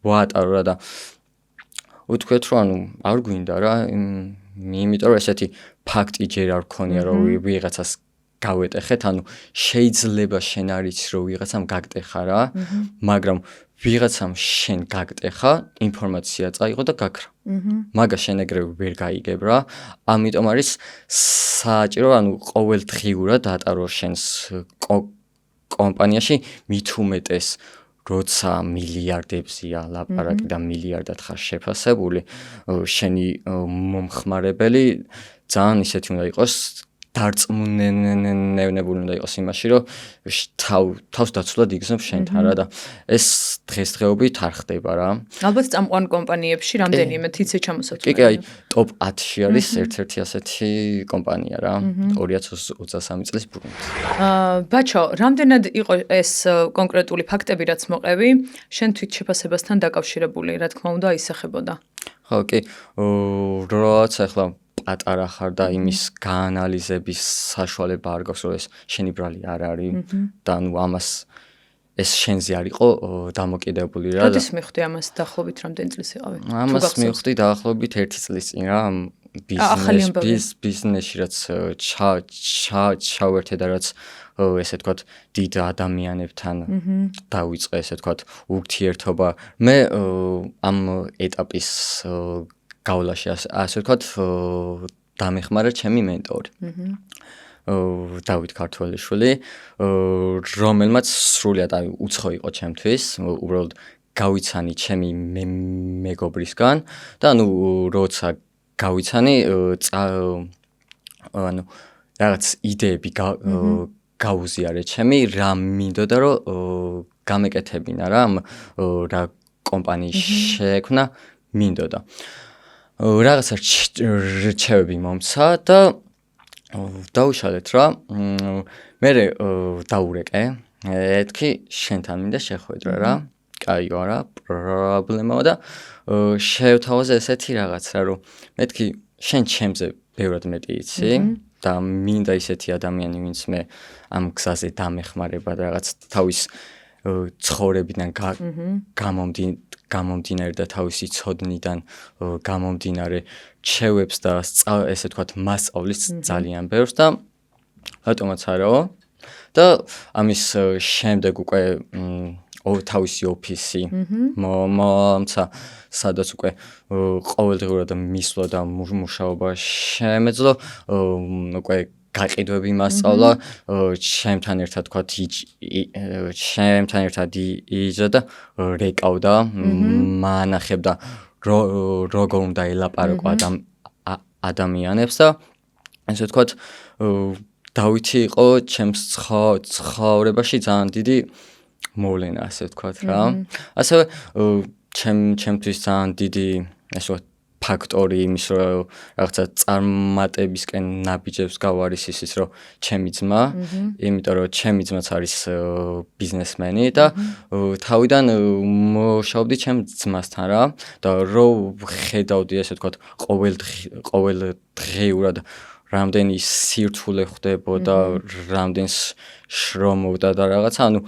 Speaker 2: ვაატარო რა და უთქვეთ რომ ანუ არ გვინდა რა იმიტომ რომ ესეთი ფაქტი ჯერ არ გქონია რომ ვიღაცას გავეტეხეთ, ანუ შეიძლება შენ არ იცი რომ ვიღაცამ გაგტეხა რა, მაგრამ ვიღაცამ შენ გაგტეხა, ინფორმაცია წაიღო და გაქრა. მაგას შენ ეგრევე ვერ გაიგებ რა. ამიტომ არის საჭირო, ანუ ყოველდღიურად ატარო შენს კომპანიაში მით უმეტეს როცა მილიარდებზია ლაპარაკი და მილიარდად ხარ შეფასებული, შენი მომხმარებელი ძალიან ისეთი უნდა იყოს დარწმუნებული უნდა იყოს იმაში, რომ თავს დაცულად იგრძნობს შენთან რა და ეს დღესდღეობით არ ხდება რა.
Speaker 1: ალბათ წამყვან კომპანიებში რამდენიმე თიცე ჩამოსათვლელი.
Speaker 2: კი, აი, ტოპ 10-ში არის ერთ-ერთი ასეთი კომპანია რა, 2023 წლის ბრუნვით.
Speaker 1: ბაჩო, რამდენად იყო ეს კონკრეტული ფაქტები, რაც მოყევი, შენ თვითშეფასებასთან დაკავშირებული, რა თქმა უნდა, ისახებოდა?
Speaker 2: ხო, კი, როცა ახლა პატარა ხარ და იმის გაანალიზების საშუალება არ გაქვს, რომ ეს შენი ბრალი არ არის და ანუ ამას ეს შენზე არ იყო დამოკიდებული რა.
Speaker 1: როდის მივხვდი ამას დაახლოებით რამდენი წლის იყავი?
Speaker 2: ამას მივხვდი დაახლოებით 1 წლის წინ რა. ბიზნესში რაც ჩავერთე და რაც ესე თქვათ დიდ ადამიანებთან დავიწყე ესე თქვათ ურთიერთობა. მე ამ ეტაპის გავლაში ასე ვთქვათ დამეხმარა ჩემი მენტორი. დავით ქართველიშვილი, რომელმაც სრულად უცხო იყო ჩემთვის, უბრალოდ გავიცანი ჩემი მეგობრისგან და ანუ როცა გავიცანი ანუ რაღაც იდეები გაუზიარე ჩემი, რა მინდოდა რომ გამეკეთებინა რა რა კომპანიის შექმნა მინდოდა. რაღაცა რჩევები მომცა და დავუშალეთ რა. მე დაურეკე. ეთქი შენთან მინდა შეხვედრა რა. კაიო რა, პრობლემაა და შევთავაზე ესეთი რაღაც რა რომ მეთქი შენ ჩემზე ბევრად მეტი იცი და მინდა ისეთი ადამიანი ვინც მე ამ გზაზე დამეხმარება და რაღაც თავის ცხოვრებიდან გამომდინარე და თავისი ცოდნიდან გამომდინარე ჩევებს და ესე თქვათ მასწავლის ძალიან ბევრს და რატომაც არაო და ამის შემდეგ უკვე თავისი ოფისი მომცა სადაც უკვე ყოველდღიურად მისვლა და მუშაობა შემეძლო უკვე გაყიდვები მასწავლა ჩემთან ერთად თქვათ ჩემთან ერთად იჯდა და რეკავდა მანახებდა როგორ უნდა ელაპარაკო ადამიანებს და ესე თქვათ დავითი იყო ჩემს ცხოვრებაში ძალიან დიდი მოვლენა ასე ვთქვათ რა. ასევე ჩემთვის ძალიან დიდი ასე ვთქვათ ფაქტორი იმის რომ რაღაცა წარმატებისკენ ნაბიჯებს გავარის ისიც რომ ჩემი ძმა, იმიტომ რომ ჩემი ძმაც არის ბიზნესმენი და თავიდან მუშაობდი ჩემ ძმასთან რა და რო ხედავდი ასე ვთქვათ ყოველდღიურად რამდენი სირთულე ხდებოდა, რამდენს შრომობდა და რაღაცა, ანუ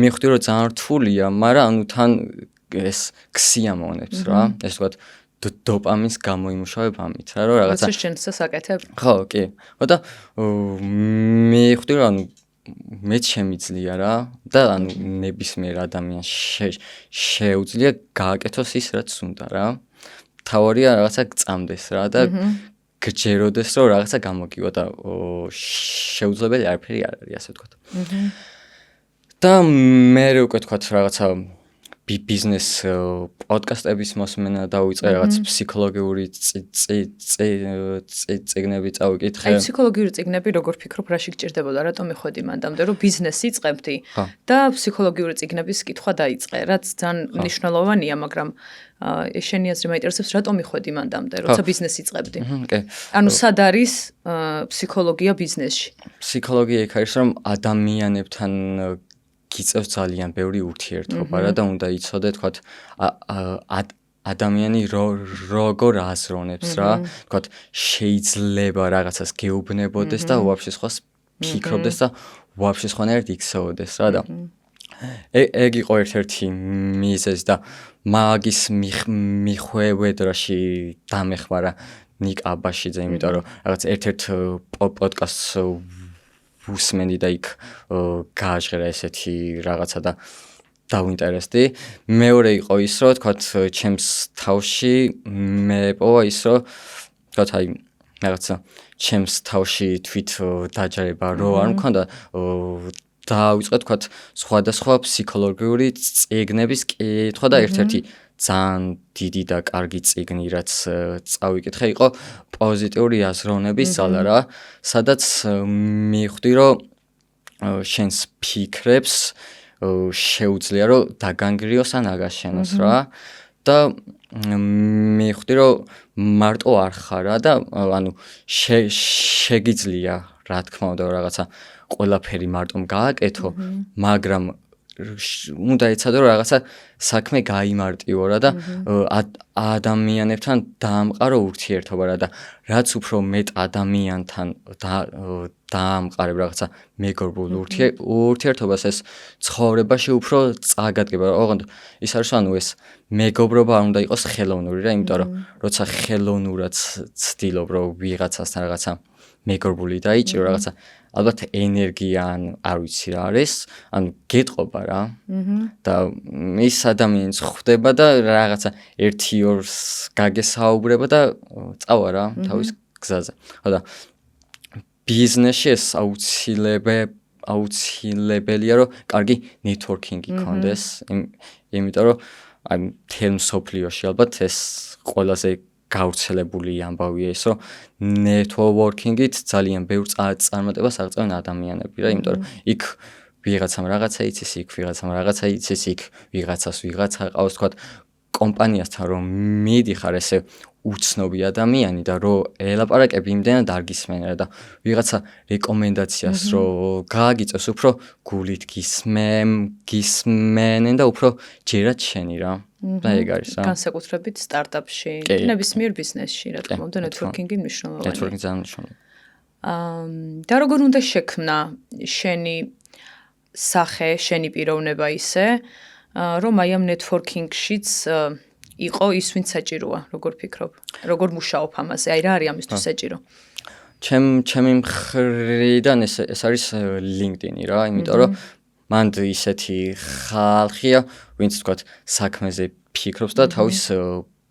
Speaker 2: მივხვდი რომ ძალიან რთულია, მაგრამ ანუ თან ეს ქსიამოვნებს რა, ეს ვთქვათ დოპამინს გამოიმუშავებ ამით რა, რომ რაღაცა
Speaker 1: შენს საკეთებ.
Speaker 2: ხო, კი. და მივხვდი რომ ანუ მეც შემიძლია რა და ანუ ნებისმიერ ადამიანს შეუძლია გააკეთოს ის რაც უნდა რა. თავარია რაღაცა გწამდეს რა და გჯეროდეს რომ რაღაცა გამოგივა და შეუძლებელი არაფერი არ არის ასე ვთქვათ. და მე უკვე ვთქვათ რაღაცა ბიზნეს პოდკასტების მოსმენა დავიწყე რაღაც ფსიქოლოგიური წიგნები წავიკითხე.
Speaker 1: აი ფსიქოლოგიური წიგნები როგორ ფიქრობ რაში გჭირდებოდა რატომ მიხვედი მანდამდე რომ ბიზნესი იწყებდი და ფსიქოლოგიური წიგნების კითხვა დაიწყე რაც ძალიან მნიშვნელოვანია მაგრამ შენი აზრი მაინტერესებს რატომ მიხვედი მანდამდე როცა ბიზნესი იწყებდი. ანუ სად არის ფსიქოლოგია ბიზნესში?
Speaker 2: ფსიქოლოგია იქ არის რომ ადამიანებთან გიწევს ძალიან ბევრი ურთიერთობა რა და უნდა იცოდე თქვათ ადამიანი როგორ აზროვნებს რა თქვათ შეიძლება რაღაცას გეუბნებოდეს და ვაფშე სხვას ფიქრობდეს და ვაფშე სხვანაირად იქცეოდეს რა და ეგ იყო ერთ-ერთი მიზეზი და მაგის მიხვედრაში დამეხმარა ნიკ აბაშიძე იმიტომ რომ რაღაც ერთ-ერთ პოდკასტს უსმენდი და იქ გააჟღერა ესეთი რაღაცა და დავინტერესდი. მეორე იყო ის რომ თქვათ ჩემს თავში მეპოვა ის რომ თქვათ აი რაღაცა ჩემს თავში თვით დაჯერება რო არ მქონდა დავიწყე თქვათ სხვადასხვა ფსიქოლოგიური წიგნების კითხვა და ერთ-ერთი ძალიან დიდი და კარგი წიგნი რაც წავიკითხე იყო პოზიტიური აზროვნების ძალა რა, სადაც მივხვდი რომ შენს ფიქრებს შეუძლია რომ დაგანგრიოს ან აგაშენოს რა და მივხვდი რომ მარტო არ ხარ რა და ანუ შეგიძლია რა თქმა უნდა რაღაცა ყველაფერი მარტომ გააკეთო, მაგრამ უნდა ეცადო რომ რაღაცა საქმე გაიმარტივო რა და ადამიანებთან დაამყარო ურთიერთობა რა და რაც უფრო მეტ ადამიანთან დაამყარებ რაღაცა მეგობრულ ურთიერთობას ეს ცხოვრებაში უფრო წაგადგება. ოღონდ ის არის ანუ ეს მეგობრობა არ უნდა იყოს ხელოვნური რა, იმიტომ რომ როცა ხელოვნურად ცდილობ რომ ვიღაცასთან რაღაცა მეგობრული დაიჭირო რაღაცა ალბათ ენერგია ან არ ვიცი რა არის, ანუ გეტყობა რა. და ის ადამიანს ხვდება და რაღაცა 1-2-ს გაგესაუბრება და წავა რა თავის გზაზე. ხო და ბიზნესში ეს აუცილებელია რომ კარგი ნეტვორკინგი გქონდეს, იმიტომ რომ აი მთელ მსოფლიოში ალბათ ეს ყველაზე გავრცელებული ამბავია ის რომ ნეტვორკინგით ძალიან ბევრ წარმატებას აღწევენ ადამიანები რა, იმიტომ რომ იქ ვიღაცამ რაღაცა იცის, იქ ვიღაცამ რაღაცა იცის, იქ ვიღაცას ვიღაცა ყავს თქვათ კომპანიასთან რომ მიდიხარ ესე უცნობი ადამიანი და რომ ელაპარაკები იმდენად არ გისმენა და ვიღაცა რეკომენდაციას რომ გააგიწევს უფრო გულით გისმენენ და უფრო ჯერად შენი რა. და ეგ არის რა.
Speaker 1: განსაკუთრებით სტარტაპში, ნებისმიერ ბიზნესში, რა თქმა უნდა, ნეტვორკინგი მნიშვნელოვანია.
Speaker 2: ნეტვორკინგი ძალიან მნიშვნელოვანია.
Speaker 1: და როგორ უნდა შექმნა შენი სახე, შენი პიროვნება ისე, რომ აი ამ ნეტვორკინგშიც იყო ის ვინც საჭიროა, როგორ ფიქრობ? როგორ მუშაობ ამაზე? აი რა არის ამისთვის საჭირო?
Speaker 2: ჩემი მხრიდან ეს არის LinkedIn-ი რა, იმიტომ რომ მანდ ისეთი ხალხია, ვინც თქვათ საქმეზე ფიქრობს და თავის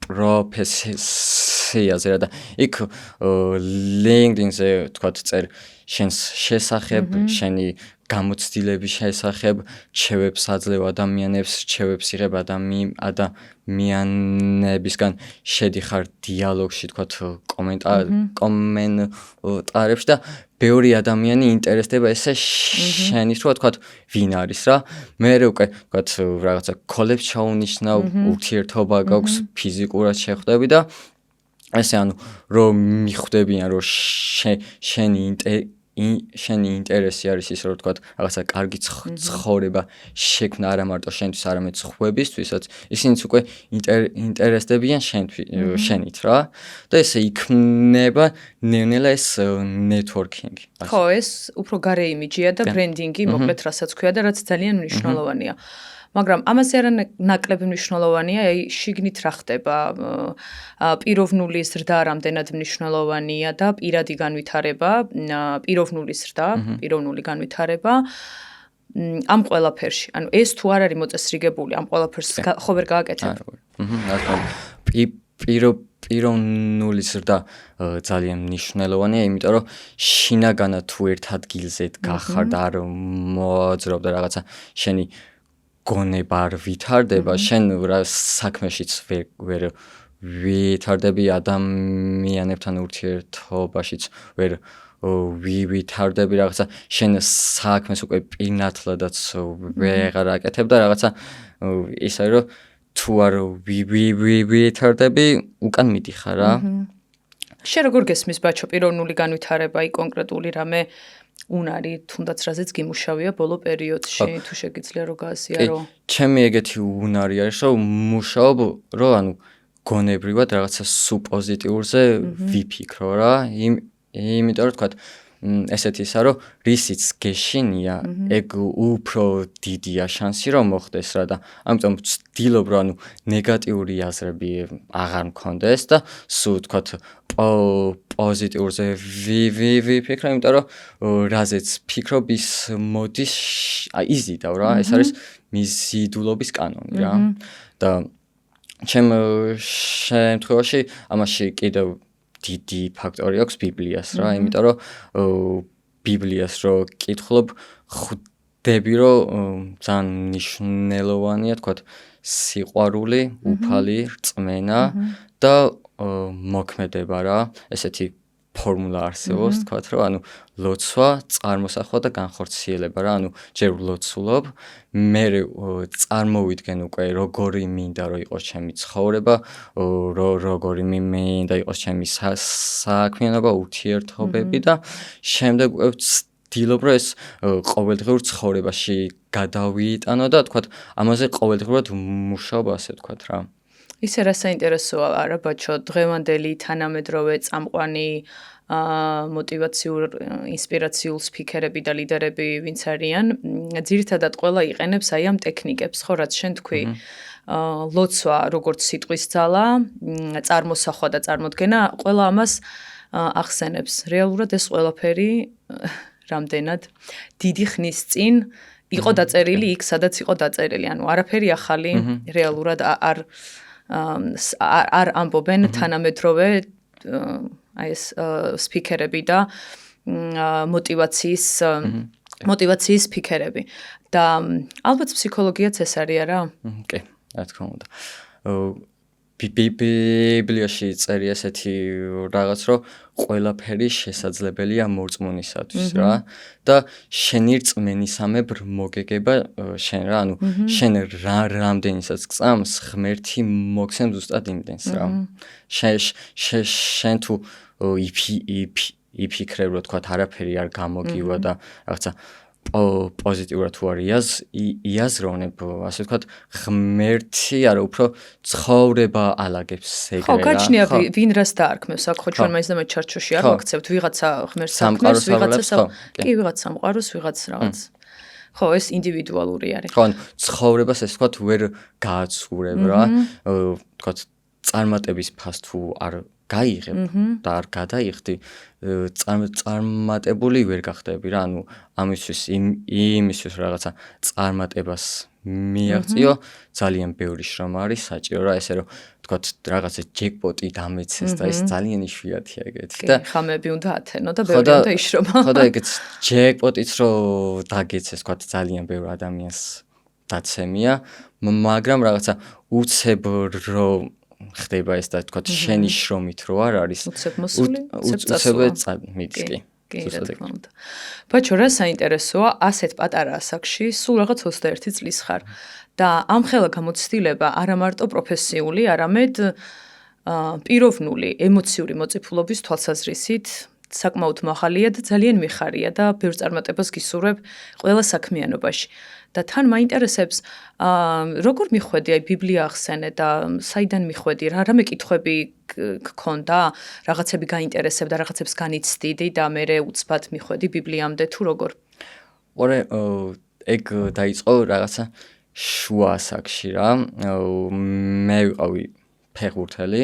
Speaker 2: პროფესიაზე რა და იქ LinkedIn-ზე თქვათ წერ შენს შესახებ, შენი გამოცდილების შესახებ, რჩევებს აძლევ ადამიანებს, რჩევებს იღებ ადამიანებისგან, შედიხარ დიალოგში, თქვათ კომენტარებში და ბევრი ადამიანი ინტერესდება ესე შენის რო თქვათ ვინ არის რა. მე უკვე თქვათ რაღაცა კოლებს ჩაუნიშნავ, ურთიერთობა გაქვს, ფიზიკურად შეხვდები და ესე ანუ რომ მიხვდებიან რომ შენი შენი ინტერესი არის ის რომ თქვა რაღაცა კარგი ცხოვრება შექმნა არა მარტო შენთვის არამედ სხვებისთვისაც ისინიც უკვე ინტერესდებიან შენით რა და ესე იქნება ნელა ეს ნეტვორკინგი
Speaker 1: ხო ეს უფრო გარე იმიჯია და ბრენდინგი მოკლედ რასაც ქვია და რაც ძალიან მნიშვნელოვანია მაგრამ ამაზე არა ნაკლები მნიშვნელოვანია, აი შიგნით რა ხდება, პიროვნული ზრდა რამდენად მნიშვნელოვანია და პირადი განვითარება, პიროვნული ზრდა, პიროვნული განვითარება ამ ყველაფერში. ანუ ეს თუ არ არის მოწესრიგებული, ამ ყველაფერს ხო ვერ გააკეთებ.
Speaker 2: პიროვნული ზრდა ძალიან მნიშვნელოვანია, იმიტომ რომ შინაგანად თუ ერთ ადგილზე გახარ და არ მოძრაობ და რაღაცა შენი გონება არ ვითარდება, შენ რა საქმეშიც ვერ ვითარდები ადამიანებთან ურთიერთობაშიც ვერ ვითარდები რაღაცა შენ საქმეს უკვე პირნათლადაც ვეღარ აკეთებ და რაღაცა ის არის რომ თუ არ ვითარდები უკან მიდიხარ რა
Speaker 1: შენ როგორ გესმის ბაჩო პიროვნული განვითარება აი კონკრეტული რამე უნარი თუნდაც რაზეც გიმუშავია ბოლო პერიოდში თუ შეგიძლია რომ გააზიარო
Speaker 2: ჩემი ეგეთი უნარი არის რომ მუშაობ რომ ანუ გონებრივად რაღაცა სუპოზიტიურზე ვიფიქრო რა იმიტომ რომ თქვა ესეთი ისა რომ რისიც გეშინია ეგ უფრო დიდია შანსი რომ მოხდეს რა და ამიტომ ვცდილობ რომ ანუ ნეგატიური აზრები აღარ მქონდეს და სულ თქვა პოზიტიურზე ვიფიქრე იმიტომ რომ რაზეც ფიქრობ ის მოდის იზიდავ რა ეს არის მიზიდულობის კანონი რა და ჩემ შემთხვევაში ამაში კიდევ დიდი ფაქტორი აქვს ბიბლიას რა, იმიტომ რომ ბიბლიას რო კითხულობ, ხვდები რომ ძალიან მნიშვნელოვანია, თქვა სიყვარული, უფალი, რწმენა და მოქმედება რა, ესეთი ფორმულა არსებობს, თქვა რომ ანუ ლოცვა, წარმოსახვა და განხორციელება რა, ანუ ჯერ ვლოცულობ, მე წარმოვიდგენ უკვე როგორი მინდა რომ იყოს ჩემი ცხოვრება, როგორი მინდა იყოს ჩემი საქმიანობა, ურთიერთობები და შემდეგ უკვე ვცდილობ რომ ეს ყოველდღიურ ცხოვრებაში გადავიტანო და თქვა ამაზე ყოველდღურად ვმუშაობ ასე თქვა რა.
Speaker 1: ისე რა საინტერესოა არა ბაჩო დღევანდელი თანამედროვე წამყვანი მოტივაციურ ინსპირაციულ სპიქერები და ლიდერები ვინც არიან ძირითადად ყველა იყენებს აი ამ ტექნიკებს ხო რაც შენ თქვი ლოცვა როგორც სიტყვის ძალა წარმოსახვა და წარმოდგენა ყველა ამას ახსენებს რეალურად ეს ყველაფერი რამდენად დიდი ხნის წინ იყო დაწერილი იქ სადაც იყო დაწერილი ანუ არაფერი ახალი რეალურად არ ამბობენ თანამედროვე აი ეს სპიქერები და მოტივაციის სპიქერები და ალბათ ფსიქოლოგიაც ეს არის არა?
Speaker 2: კი, რა თქმა უნდა. ბიბლიაში წერია ესეთი რაღაც რომ ყველაფერი შესაძლებელია მორწმუნისათვის რა და შენი რწმენისამებრ მოგეგება შენ რა ანუ შენ რამდენისაც გწამს ღმერთი მოგცემ ზუსტად იმდენს რა შენ თუ იფიქრებ რომ თქვა არაფერი არ გამოგივა და რაღაცა პოზიტიურად თუ არ იაზროვნებ ასე ვთქვათ ღმერთი არა უფრო ცხოვრება ალაგებს ეგრე რა
Speaker 1: ხო გაჩნია ვინ რას დაარქმევს აქ ხო ჩვენ მაინც და მაინც ჩარჩოში არ ვაქცევთ ვიღაცა ღმერთს საქმეს ვიღაცა სამყაროს ვიღაც რაღაც ხო ეს ინდივიდუალური არის
Speaker 2: ხო ცხოვრებას ასე ვთქვათ ვერ გააცურებ რა ვთქვათ წარმატების ფასს თუ არ გაიღებ და არ გადაიხდი წარმატებული ვერ გახდები რა ანუ იმისთვის რაღაცა წარმატებას მიაღწიო ძალიან ბევრი შრომა არის საჭირო რა ესე რომ თქვათ რაღაცა ჯეკპოტი დამეცეს და ეს ძალიან იშვიათია ეგეთი და
Speaker 1: ხამები უნდა ათენო და ბევრი უნდა იშრომა
Speaker 2: ხო და ეგეც ჯეკპოტიც რო დაგეცეს თქვათ ძალიან ბევრ ადამიანს დაცემია მაგრამ რაღაცა უცებ რომ ხდება ეს და თქვა შენი შრომით რო არ არის
Speaker 1: უცებ
Speaker 2: მიწკი
Speaker 1: ბაჩო რა საინტერესოა ასეთ პატარა ასაკში სულ რაღაც 21 წლის ხარ და ამ ხელა გამოცდილება არა მარტო პროფესიული არამედ პიროვნული ემოციური მოწიფულობის თვალსაზრისით საკმაოდ მაღალია და ძალიან მიხარია და ბევრ წარმატებას გისურვებ ყველა საქმიანობაში. და თან მაინტერესებს, როგორ მიხვედი, აი ბიბლია ახსენე და საიდან მიხვედი, რა მეკითხვები გქონდა, რაღაცები გაინტერესებდა, რაღაცებს განიცდიდი და მე უცბად მიხვედი ბიბლიამდე თუ როგორ?
Speaker 2: ორე ეგ დაიწყო რაღაცა შუა ასაკში რა. მე ვიყავი ფეხბურთელი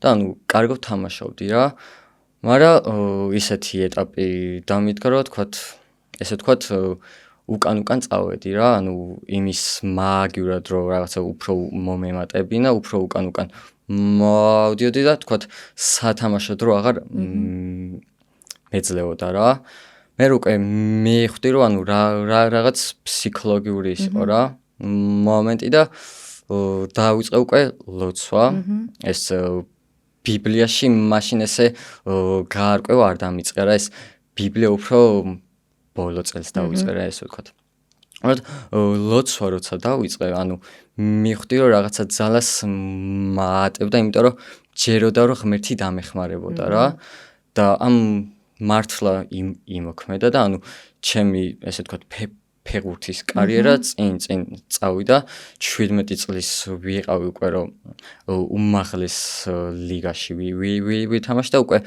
Speaker 2: და ანუ კარგად თამაშობდი რა. მაგრამ ისეთი ეტაპი დამიდგა, რომ თქვათ, ესე ვთქვათ, უკან წავედი რა, ანუ იმის მაგივრად რომ რაღაცა უფრო მომემატებინა, უფრო უკან მოვდიოდი და თქვათ სათამაშო დრო აღარ მეძლეოდა რა. მე უკვე მივხვდი რომ ანუ რაღაც ფსიქოლოგიური იყო რა მომენტი და დავიწყე უკვე ლოცვა. ეს ბიბლიაში მაშინ ესე გაარკვევა არ დამიწყე რა, ეს ბიბლია უფრო ბოლო წელს დავიწყე რა, ესე ვთქვათ. ლოცვა როცა დავიწყე, ანუ მივხვდი რომ რაღაცა ძალას მაატებდა, იმიტომ რომ ჯეროდა რომ ღმერთი დამეხმარებოდა რა და ამ მართლა იმოქმედა და ანუ ჩემი ესე ვთქვათ ფეხბურთის კარიერა წინ წავიდა 17 წლის ვიყავი უკვე რომ უმაღლეს ლიგაში ვითამაშე და უკვე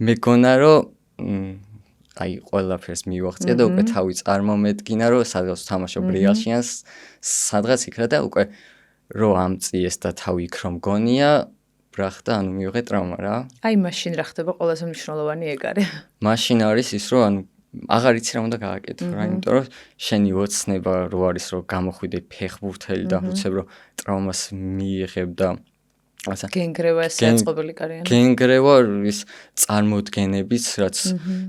Speaker 2: მეგონა რომ აი ყველაფერს მივაღწია და უკვე თავი წარმომედგინა რომ სადღაც თამაშობ რეალში ან სადღაც იქ რა და უკვე რომ ამწიეს და თავი იქ რომ გონია ბრახდა ანუ მივიღე ტრავმა რა.
Speaker 1: აი მაშინ რა ხდება ყველაზე მნიშვნელოვანი ეგ არის.
Speaker 2: მაშინ არის ის რომ ანუ აღარ იცი რა უნდა გააკეთო რა, იმიტომ რომ შენი ოცნება რო არის რომ გამოხვიდე ფეხბურთელი და უცებ რომ ტრავმას მიიღებ და ასე
Speaker 1: გენგრევა ეს საწყობილი კარიერა.
Speaker 2: გენგრევა ის წარმოდგენებიც რაც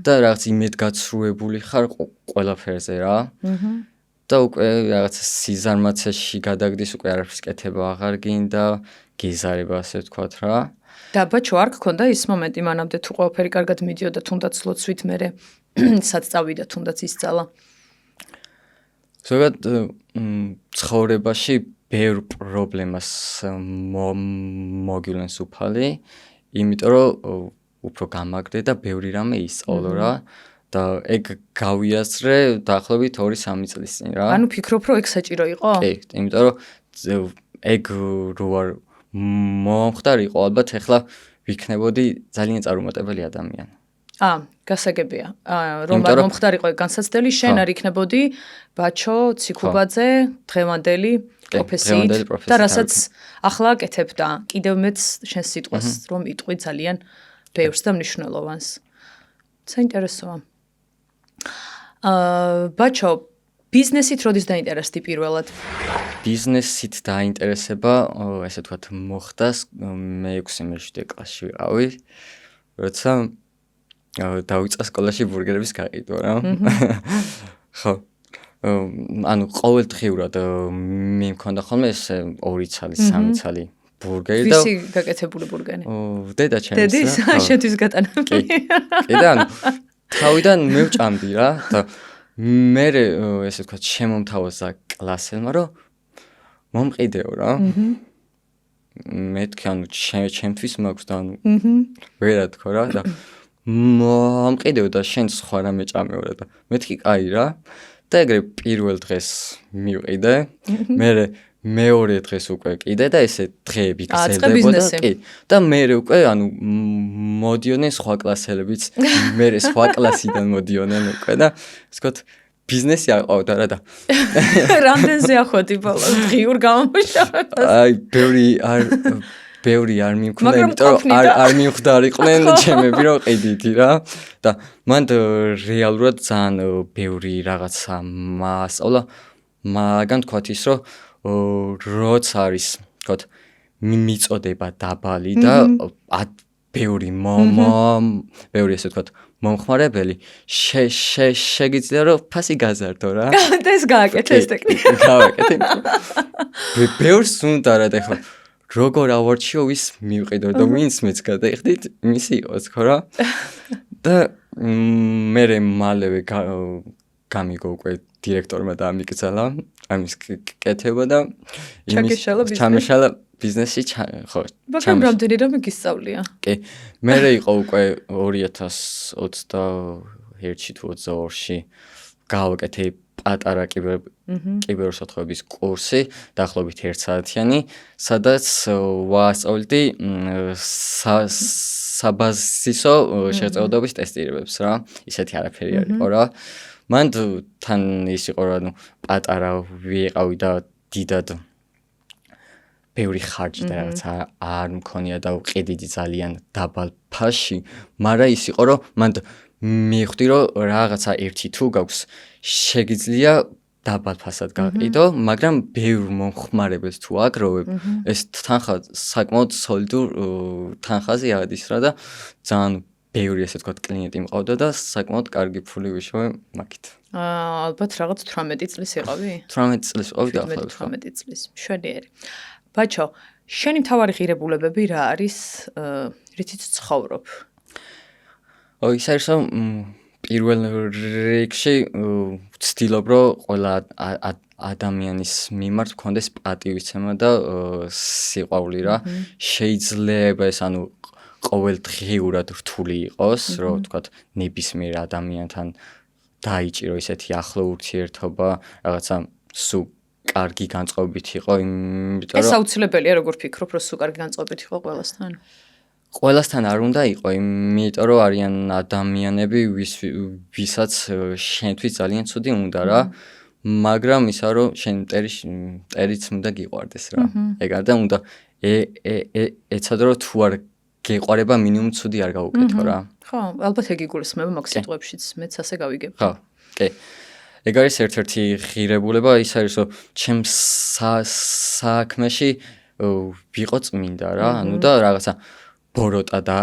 Speaker 2: და რაღაც იმედგაცრუებული ხარ ყველაფერზე რა. და უკვე რაღაც სიზარმაცეში გადაგდის უკვე არაფრის კეთება აღარ გინდა, გიზარება ასე ვთქვათ რა.
Speaker 1: და ბაჩო არ გქონდა ის მომენტი მანამდე თუ ყველაფერი კარგად მიდიოდა თუნდაც ლოცვით მერე სად წავიდა თუნდაც ისწალა?
Speaker 2: ზოგადად ცხოვრებაში ბევრ პრობლემას მოგილენს უფალი, იმიტომ რომ უფრო გამაგრდე და ბევრი რამე ისწავლო რა. და ეგ გავიაზრე დაახლოებით 2-3 წლის წინ რა.
Speaker 1: ანუ ფიქრობ რომ ეგ საჭირო იყო?
Speaker 2: კი, იმიტომ რომ ეგ რო არ მომხდარიყო, ალბათ ახლა ვიქნებოდი ძალიან წარუმატებელი ადამიანი.
Speaker 1: გასაგებია. რომ არ მომხდარიყო ეგ განსაცდელი, შენ არ იქნებოდი ბაჩო ციქუბაძე, დღევანდელი პროფესიით და რასაც ახლა აკეთებდა. კიდევ მეც შენ სიტყვას რომ იტყვი ძალიან ბევრს და მნიშვნელოვანს. საინტერესოა. ბაჩო, ბიზნესით როდის დაინტერესდი პირველად?
Speaker 2: ბიზნესით დაინტერესება, ესე ვთქვათ, მოხდა მე 6-7 კლასში ვიყავი, როცა დავიწყე სკოლაში ბურგერების გაყიდვა რა. ხო. ანუ ყოველდღიურად მიმქონდა ხოლმე ეს 2 ცალი, 3 ცალი ბურგერი და
Speaker 1: ვისი გაკეთებული ბურგერი?
Speaker 2: დედა ჩემს.
Speaker 1: დედის შეთვის გატანებული.
Speaker 2: კი და ანუ თავიდან მევჭამდი რა და მე ესე ვთქვათ შემომთავაზა კლასელმა რომ მომყიდეო რა. მეთქი ანუ ჩემთვის მაქვს და ანუ ვერა თქო რა და მომყიდეო და შენ სხვა რამე ჭამეო რა და მეთქი კაი რა და ეგრე პირველ დღეს მივყიდე მე მეორე დღეს უკვე კიდე და ესე დღეები გრძელდებოდა კი და მე უკვე ანუ მოდიოდნენ სხვა კლასელებიც მე სხვა კლასიდან მოდიოდნენ უკვე და ვთქვათ ბიზნესი აყავდა რა და
Speaker 1: რამდენზე ახვედი ბოლოს დღიურ გამომუშავებას
Speaker 2: აი ბევრი არ მიმქონდა იმიტომ რომ არ მივხვდარიყვნენ ჩემები რომ ყიდიდი რა და მან რეალურად ძალიან ბევრი რაღაცა მასწავლა მაგან თქვათ ის რომ როცა არის თქვათ მიწოდება დაბალი და ბევრი ესე თქვათ მომხმარებელი შეგიძლია რომ ფასი გაზარდო რა
Speaker 1: და ეს გააკეთე ეს ტექნიკა
Speaker 2: გავაკეთე ბევრს უნდა რა და ხო როგორ ავარჩიო ვის მივყიდო და ვინც მეც გადაიხდით მისი იყოს ხო რა და მე მალევე გამიგო უკვე დირექტორმა და ამიკრძალა ამის კეთება და
Speaker 1: ჩამეშალა
Speaker 2: ბიზნესში ხო
Speaker 1: მაგრამ რამდენი რამე გისწავლია
Speaker 2: კი მე იყო უკვე 2021-ში თუ 22-ში გავაკეთე პატარა კიბერუსაფრთხოების კურსი დაახლოებით 1 საათიანი სადაც ვასწავლდი საბაზისო შეწყვეტილობის ტესტირებებს რა ისეთი არაფერი არ იყო რა მან თან ის იყო რა პატარა ვიყავი და დიდად ბევრი ხარჯი და რაღაცა არ მქონია და უყიდიდი ძალიან დაბალ ფასში მაგრამ ის იყო რომ მან მივხვდი რომ რაღაცა ერთი თუ გაქვს შეგიძლია დაბალ ფასად გაყიდო მაგრამ ბევრ მომხმარებელს თუ აგროვებ ეს თანხა საკმაოდ სოლიდურ თანხაზე ადის რა და ძალიან ბევრი ასე ვთქვათ კლიენტი მყავდა და საკმაოდ კარგი ფული ვიშოვე მაგით
Speaker 1: ალბათ რაღაც 18 წლის იყავი
Speaker 2: 18 წლის ვიყავი დაახლოებით
Speaker 1: 18 წლის მშვენიერი ბაჩო შენი მთავარი ღირებულებები რა არის რითიც ცხოვრობ
Speaker 2: ის არის რომ პირველ რიგში ვცდილობ რომ ყველა ადამიანის მიმართ მქონდეს პატივისცემა და სიყვარული რა შეიძლება ეს ანუ ყოველდღიურად რთული იყოს რომ ვთქვათ ნებისმიერ ადამიანთან დაიჭირო ისეთი ახლო ურთიერთობა რაღაცა სულ კარგი განწყობით იყო იმიტომ
Speaker 1: რომ ეს აუცილებელია როგორ ფიქრობ რომ სულ კარგი განწყობით იყო ყველასთან
Speaker 2: ყველასთან არ უნდა იყო იმიტომ რომ არიან ადამიანები ვისაც შენთვის ძალიან ცუდი უნდა რა მაგრამ ისა რომ შენ მტერიც უნდა გიყვარდეს რა ეგ არ და უნდა ეცადო რომ თუ არ გეყვარება მინიმუმ ცუდი არ გაუკეთო რა
Speaker 1: ხო ალბათ ეგ იგულისხმება მაგ სიტყვებშიც მეც ასე გავიგებ
Speaker 2: ხო კი ეგ არის ერთ-ერთი ღირებულება ის არის რომ ჩემს საქმეში ვიყო წმინდა რა ანუ და რაღაცა ბოროტა და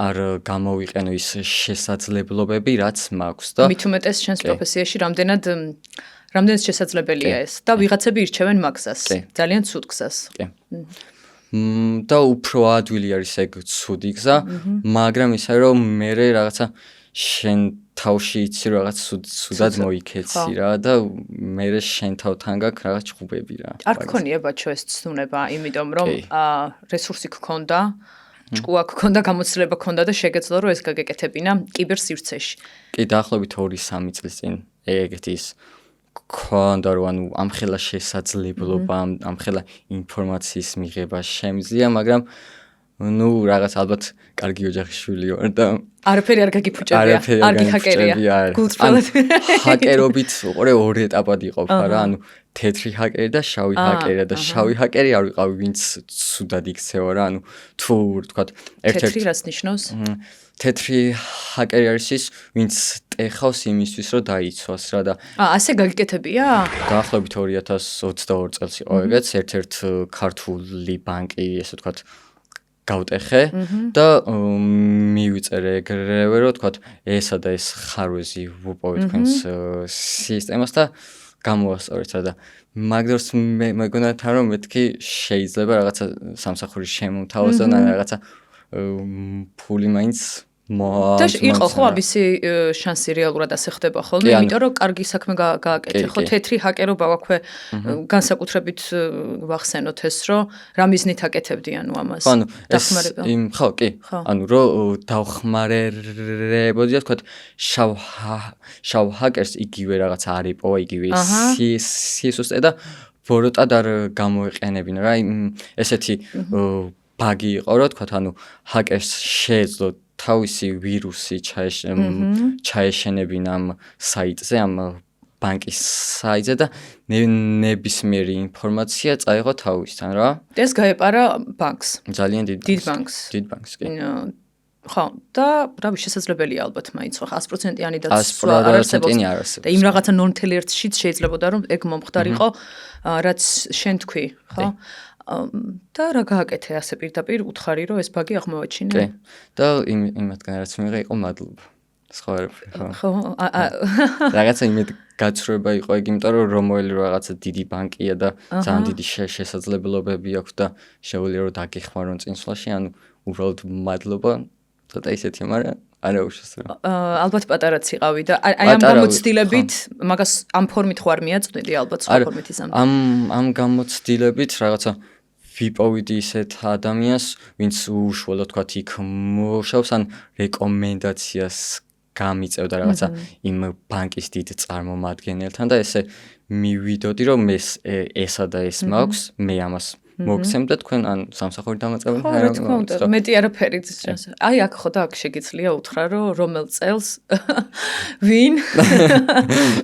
Speaker 2: არ გამოვიყენო ის შესაძლებლობები რაც მაქვს და
Speaker 1: მით უმეტეს შენს პროფესიაში რამდენად შესაძლებელია ეს და ვიღაცები ირჩევენ მაგ გზას ძალიან ცუდ გზას
Speaker 2: კი და უფრო ადვილი არის ეგ ცუდი გზა მაგრამ ისე რომ მე რაღაცა შენ თავში იცი რომ რაღაც სუდად მოიქეცი რა და მე შენ თავთან გაქვს რაღაც ჭუბები რა
Speaker 1: არ გქონია ბაჩო ეს ცნუნება იმიტომ რომ რესურსი გქონდა ჭკუა გქონდა გამოცდილება გქონდა და შეგეძლო რომ ეს გაგეკეთებინა კიბერსივრცეში
Speaker 2: კი დაახლოებით 2-3 წლის წინ ეგეთი ის გქონდა რომ ანუ ამხელა შესაძლებლობა ამხელა ინფორმაციის მიღება შემიძლია მაგრამ ნუ რაღაც ალბათ კარგი ოჯახის შვილი ვარ და
Speaker 1: არაფერი არ გაგიფუჭებია არ გიჰაკერია გულწრფელად
Speaker 2: ჰაკერობით უყურე ორი ეტაპად იყოფა რა ანუ თეთრი ჰაკერი და შავი ჰაკერი და შავი ჰაკერი არ ვიყავი ვინც ცუდად იქცევა რა ანუ თუ ვთქვათ
Speaker 1: ერთ-ერთი რას ნიშნავს
Speaker 2: თეთრი ჰაკერი არის ის ვინც ტეხავს იმისთვის რომ დაიცვას რა და
Speaker 1: ასე გაგიკეთებია
Speaker 2: დაახლოებით 2022 წელს იყო ეგეც ერთ-ერთ ქართული ბანკი ესე ვთქვათ გავტეხე და მივიწერე ეგრევე რომ ვთქვათ ესა და ეს ხარვეზი ვუპოვე თქვენს სისტემას და გამოვასწორეთ რა და მაგდროს მე მეგონა თან რომ მეთქი შეიძლება რაღაცა სამსახური შემომთავაზო და რაღაცა ფული მაინც
Speaker 1: და იყო ხო ამისი შანსი რეალურად ასე ხდება ხოლმე იმიტომ რომ კარგი საქმე გააკეთე ხო თეთრი ჰაკერობა ვაქვე განსაკუთრებით ვახსენოთ ეს რომ რა მიზნით აკეთებდი ანუ ამას
Speaker 2: დახმარება ხო კი ანუ რომ დავხმარებოდი თქვა შავ ჰაკერს იგივე რაღაცა არ იპოვა იგივე სიესუსტე და ბოროტად არ გამოეყენებინა რა ესეთი ბაგი იყო რა თქვა ანუ ჰაკერს შეეძლო თავისი ვირუსი ჩაეშენებინა ამ საიტზე ამ ბანკის საიტზე და ნებისმიერი ინფორმაცია წაიღო თავისთან რა
Speaker 1: ეს გაეპარა ბანკს
Speaker 2: ძალიან დიდ
Speaker 1: ბანკს
Speaker 2: კი
Speaker 1: ხო და რავი შესაძლებელია ალბათ მაინც ხო 100%-იანი დაცვა არ არსებობს და იმ რაღაცა 0.1-შიც შეიძლებოდა რომ ეგ მომხდარიყო რაც შენ თქვი ხო და რა გააკეთე ასე პირდაპირ უთხარი რომ ეს ბაგი აღმოვაჩინე
Speaker 2: კი და იმათგან რაც მიიღე იყო მადლობა სხვა არაფერი
Speaker 1: ხო
Speaker 2: რაღაცა იმედ გაცრუება იყო ეგ იმიტომ რომ რომელი რაღაცა დიდი ბანკია და ძალიან დიდი შესაძლებლობები აქვს და შეუძლია რომ დაგეხმარონ წინსვლაში ანუ უბრალოდ მადლობა ცოტა ისეთი მაგრამ არა უშასო.
Speaker 1: ალბათ პატარაც იყავი და აი ამ გამოცდილებით მაგას ამ ფორმით ხوار მიაწვდიდი ალბათ სხვა ფორმით იზამ.
Speaker 2: ამ გამოცდილებით რაღაცა ვიპოვიდი ისეთ ადამიანს, ვინც უშუალოდ თქვა იქ მუშაობს ან რეკომენდაციას გამიწევდა რაღაცა იმ ბანკის დიდ წარმომადგენელთან და ესე მივიდოდი რომ ესა და ეს მაქვს, მე ამას მოგცემ და თქვენ ან სამსახური დამაწყებთ
Speaker 1: რა თქმა უნდა, მეტი არაფერი. აი აქ ხო და აქ შეგიძლია უთხრა რომ რომელ წელს ვინ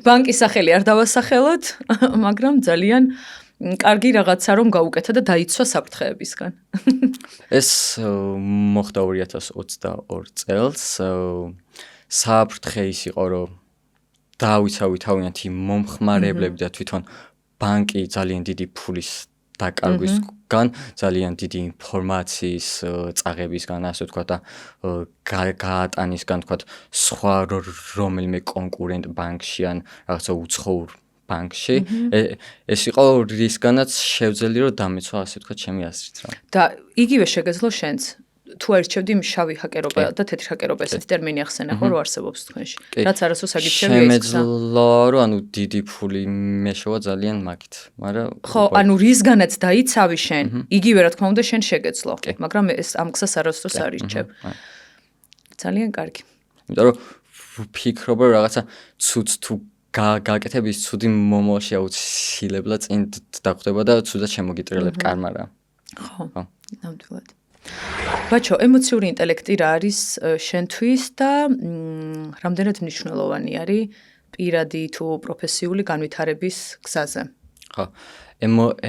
Speaker 1: ბანკის სახელი არ დავასახელოთ, მაგრამ ძალიან კარგი რაღაცა რომ გაუკეთა და დაიცვა საფრთხეებისგან.
Speaker 2: ეს მოხდა 2022 წელს. საფრთხე ის იყო რომ დავიცავი თავიანთი მომხმარებლები და თვითონ ბანკი ძალიან დიდი ფულის დაკარგვისგან, ძალიან დიდი ინფორმაციის წაღებისგან, ასე ვთქვა და გაატანისგან, თქვა სხვა რომელიმე კონკურენტ ბანკში ან რაღაცა უცხოურ ბანკში. ეს იყო რისგანაც შევძელი რომ დამეცვა, ასე ვთქვა, ჩემი აზრით რა.
Speaker 1: და იგივე შეგეძლო შენც. თუ არჩევდი შავი ჰაკერობა და თეთრი ჰაკერობა ესეთი ტერმინი ახსენა ხო რომ არსებობს თქვენში. რაც არასდროს აგიჩევია ის.
Speaker 2: შემეძლო რომ ანუ დიდი ფული მეშოვა ძალიან მაგით, მაგრამ
Speaker 1: ხო, ანუ რისგანაც დაიცავი შენ, იგივე რა თქმა უნდა შენ შეგეძლო, მაგრამ ეს ამ გზას არასდროს არიჩევ. ძალიან კარგი.
Speaker 2: იმიტომ რომ ვფიქრობ რომ რაღაცა ცუდს თუ გაკეთების ცუდი მომავალში აუცილებლად წინ დახვდება და ცუდად შემოგიტრიალებ კარმა რა.
Speaker 1: ხო, ნამდვილად. ბაჩო, ემოციური ინტელექტი რა არის შენთვის და რამდენად მნიშვნელოვანი არის პირადი თუ პროფესიული განვითარების გზაზე?
Speaker 2: ხო,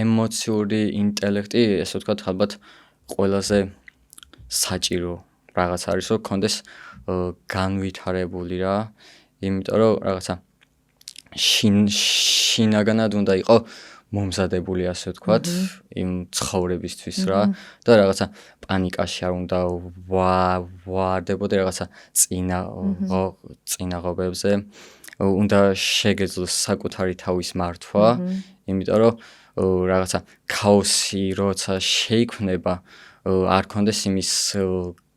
Speaker 2: ემოციური ინტელექტი, ესე ვთქვათ, ალბათ ყველაზე საჭირო რაღაც არის, რომ გქონდეს განვითარებული რა, იმიტომ რომ რაღაცა შინაგანად უნდა იყო მომზადებული, ასე ვთქვათ, იმ ცხოვრებისთვის რა და რაღაცა პანიკაში არ უნდა ვარდებოდე რაღაცა წინაღობებზე, უნდა შეგეძლოს საკუთარი თავის მართვა, იმიტომ რომ რაღაცა ქაოსი როცა შეიქმნება, არ კონდეს იმის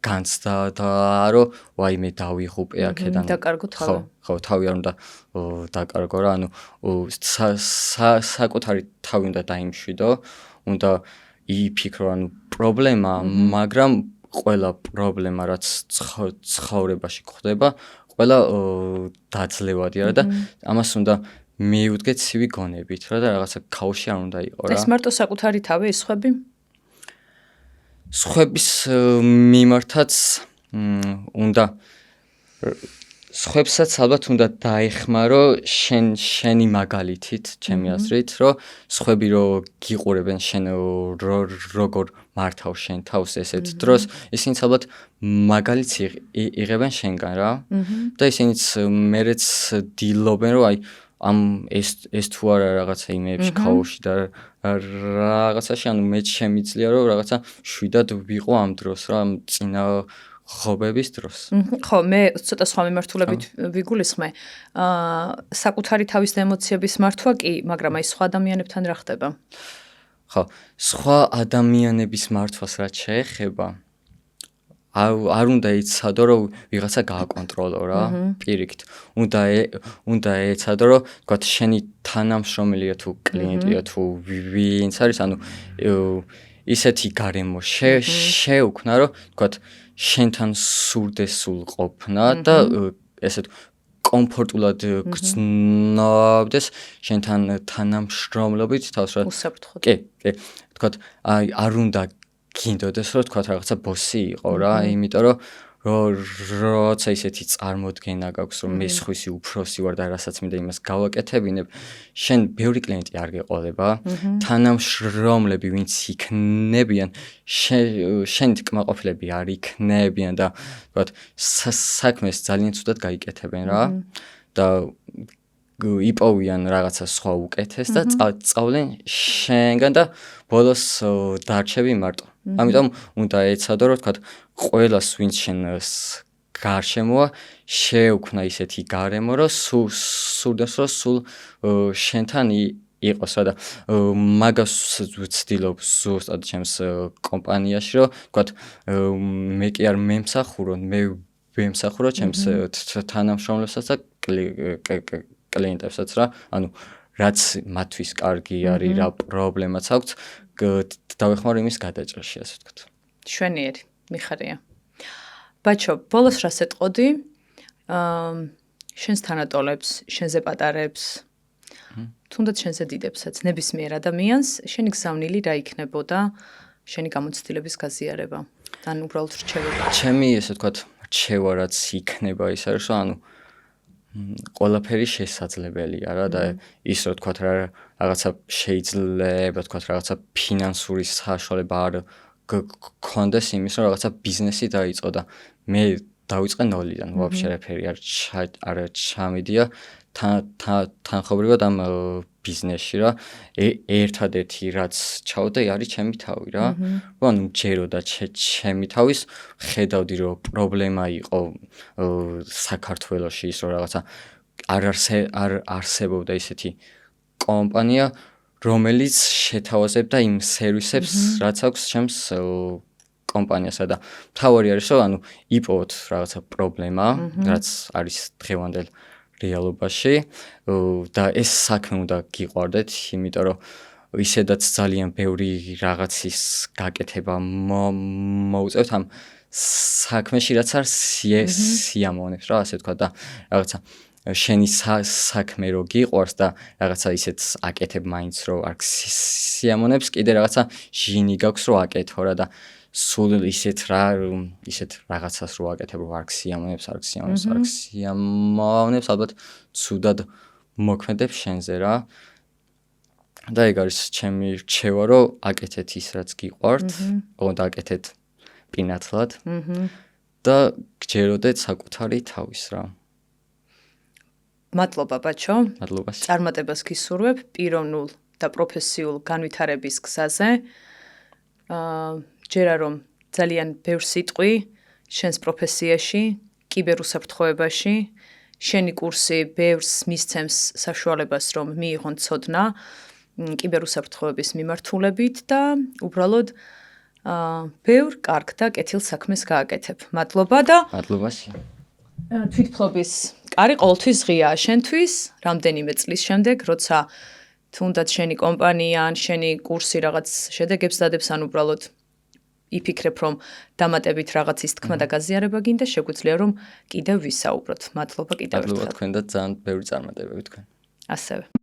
Speaker 2: განცდა და რომ ვაიმე დავიღუპე აქედან.
Speaker 1: დაკარგო თავი.
Speaker 2: ხო, თავი არ უნდა დაკარგო რა, ანუ საკუთარი თავი უნდა დაიმშვიდო, უნდა იფიქრო, ანუ პრობლემა, მაგრამ ყველა პრობლემა რაც ცხოვრებაში ხდება, ყველა დაძლევადია და ამას უნდა მიუდგეთ ცივი გონებით რა და რაღაცა ქაოსში არ უნდა იყო რა.
Speaker 1: ეს მარტო საკუთარი თავი, ის ხვები?
Speaker 2: სხვების მიმართაც უნდა სხვებსაც ალბათ უნდა დაეხმარო შენი მაგალითით, ჩემი აზრით, რომ სხვები რო გიყურებენ შენ როგორ მართავ შენ თავს ესეთ დროს, ისინიც ალბათ მაგალითს იღებენ შენგან რა. და ისინიც მერეც დილობენ რომ აი ამ ეს თუ არა რაღაცა იმეებში ქაოსში და რაღაცაში, ანუ მე შემიძლია რომ რაღაცა შვიდად ვიყო ამ დროს რა, ამ წინა ხობების დროს.
Speaker 1: ხო, მე ცოტა სხვა მიმართულებით ვიგულისხმე. საკუთარი თავის და ემოციების მართვა კი, მაგრამ აი სხვა ადამიანებთან რა ხდება?
Speaker 2: ხო, სხვა ადამიანების მართვას რაც შეეხება, არ უნდა იცადო რომ ვიღაცა გააკონტროლო რა, პირიქით. უნდა იცადო რომ თქვა შენი თანამშრომელია თუ კლიენტია თუ ვინც არის, ანუ ისეთი გარემო შეუქმნა რომ თქვა შენთან სურდეს სულყოფნა და ესეთ კომფორტულად გრძნობდეს შენთან თანამშრომლობით თავს რა.
Speaker 1: უსაფრთხოდ.
Speaker 2: კი, თქვა აი არ უნდა გინდოდეს რომ თქვა რაღაცა ბოსი იყო რა, იმიტომ რომ როცა ისეთი წარმოდგენა გაქვს რომ მე სხვისი უფროსი ვარ და რასაც მინდა იმას გავაკეთებინებ, შენ ბევრი კლიენტი არ გეყოლება, თანამშრომლები ვინც იქნებიან, შენით კმაყოფილები არ იქნებიან და თქვა საქმეს ძალიან ცუდად გაიკეთებენ რა და იპოვიან რაღაცა სხვა უკეთეს და წავლენ შენგან და ბოლოს დარჩები მარტო. ამიტომ უნდა ეცადო რომ თქვა ყველას ვინც შენ გარშემოა შეუქმნა ისეთი გარემო რომ სურდეს რომ სულ შენთან იყოს რა და მაგას ვცდილობ ზუსტად ჩემს კომპანიაში რომ თქვა მე კი არ მემსახურონ, მე ვემსახურა ჩემს თანამშრომლებსაც და კლიენტებსაც რა, ანუ რაც მათთვის კარგი არის, რა პრობლემაც აქვს, დავეხმარ იმის გადაჭრაში, ასე ვთქვათ.
Speaker 1: შვენიერი, მიხარია. ბაჩო, ბოლოს რას ეტყოდი? შენს თანატოლებს, შენზე პატარებს, თუნდაც შენზე დიდებსაც, ნებისმიერ ადამიანს, შენი გზავნილი რა იქნებოდა შენი გამოცდილების გაზიარება? ან უბრალოდ რჩევები?
Speaker 2: ჩემი, ესე ვთქვათ, რჩევა რაც იქნება ის არის, რომ ანუ ყველაფერი შესაძლებელია რა და ის რა ვთქვათ რაღაცა შეიძლება ვთქვათ რაღაცა ფინანსური საშუალება არ გქონდეს იმის რომ რაღაცა ბიზნესი დაიწყო და მე დავიწყე ნოლიდან ვაფშე არაფერი არ ჩამიდია თანხმობრივად ამ ბიზნესში რა ერთადერთი რაც ჩავდა არის ჩემი თავი რა ანუ ჯეროდა ჩემი თავის ხედავდი რომ პრობლემა იყო საქართველოში ის რომ რაღაცა არ არსებობდა ისეთი კომპანია რომელიც შეთავაზებდა იმ სერვისებს რაც აქვს ჩემს კომპანიასა და მთავარი არის რომ ანუ იპოვოთ რაღაცა პრობლემა რაც არის დღევანდელ რეალობაში და ეს საქმე უნდა გიყვარდეთ, იმიტომ რომ ისედაც ძალიან ბევრი რაღაცის გაკეთება მოუწევთ ამ საქმეში, რაც არ სიამოვნებს რა, ასე ვთქვა და რაღაცა შენი საქმე რო გიყვარს და რაღაცა ისეთ აკეთებ მაინც რო არ სიამოვნებს, კიდე რაღაცა ჟინი გაქვს რო აკეთო რა და სულ ისეთ რაღაცას რო აკეთებ რო არ სიამოვნებს, ალბათ ცუდად მოქმედებ შენზე რა. და ეგ არის ჩემი რჩევა რომ აკეთეთ ის რაც გიყვართ, ოღონდ აკეთეთ პინათლად და გჯეროდეთ საკუთარი თავის რა.
Speaker 1: მადლობა ბაჩო.
Speaker 2: მადლობა.
Speaker 1: წარმატებას გისურვებ პიროვნულ და პროფესიულ განვითარების გზაზე. ჯერა რომ ძალიან ბევრ სიტყვი შენს პროფესიაში, კიბერუსაფრთხოებაში, შენი კურსი ბევრს მისცემს საშუალებას რომ მიიღონ ცოდნა კიბერუსაფრთხოების მიმართულებით და უბრალოდ ბევრ კარგ და კეთილ საქმეს გააკეთებ. მადლობა და
Speaker 2: მადლობაში.
Speaker 1: თვითფლობის კარი ყოველთვის ღიაა შენთვის, რამდენიმე წლის შემდეგ, როცა თუნდაც შენი კომპანია ან შენი კურსი რაღაც შედეგებს დადებს ან უბრალოდ იფიქრებ რომ დამატებით რაღაცის თქმა და გაზიარება გინდა, შეგვიძლია რომ კიდევ ვისაუბროთ. მადლობა კიდევ ერთხელ.
Speaker 2: მადლობა თქვენ და ძალიან ბევრი წარმატებები თქვენ.
Speaker 1: ასევე